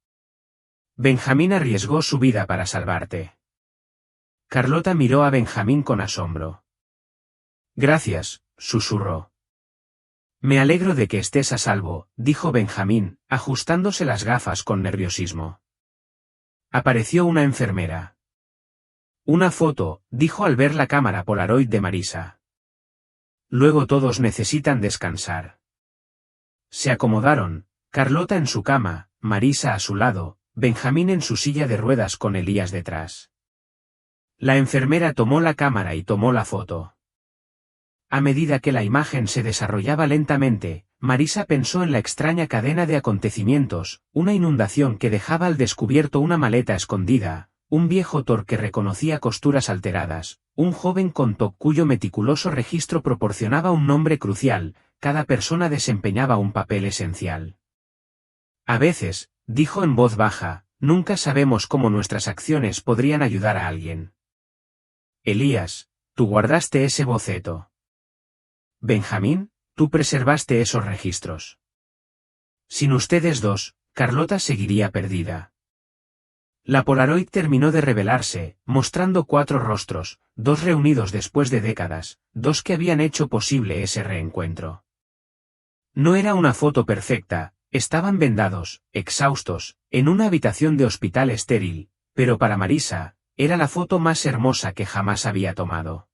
Benjamín arriesgó su vida para salvarte. Carlota miró a Benjamín con asombro. Gracias, susurró. Me alegro de que estés a salvo, dijo Benjamín, ajustándose las gafas con nerviosismo. Apareció una enfermera. Una foto, dijo al ver la cámara Polaroid de Marisa. Luego todos necesitan descansar. Se acomodaron, Carlota en su cama, Marisa a su lado, Benjamín en su silla de ruedas con Elías detrás. La enfermera tomó la cámara y tomó la foto. A medida que la imagen se desarrollaba lentamente, Marisa pensó en la extraña cadena de acontecimientos, una inundación que dejaba al descubierto una maleta escondida, un viejo Thor que reconocía costuras alteradas, un joven con TOC cuyo meticuloso registro proporcionaba un nombre crucial, cada persona desempeñaba un papel esencial. A veces, dijo en voz baja, nunca sabemos cómo nuestras acciones podrían ayudar a alguien. Elías, tú guardaste ese boceto. Benjamín, tú preservaste esos registros. Sin ustedes dos, Carlota seguiría perdida. La Polaroid terminó de revelarse, mostrando 4 rostros, 2 reunidos después de décadas, 2 que habían hecho posible ese reencuentro. No era una foto perfecta, estaban vendados, exhaustos, en una habitación de hospital estéril, pero para Marisa, Era la foto más hermosa que jamás había tomado.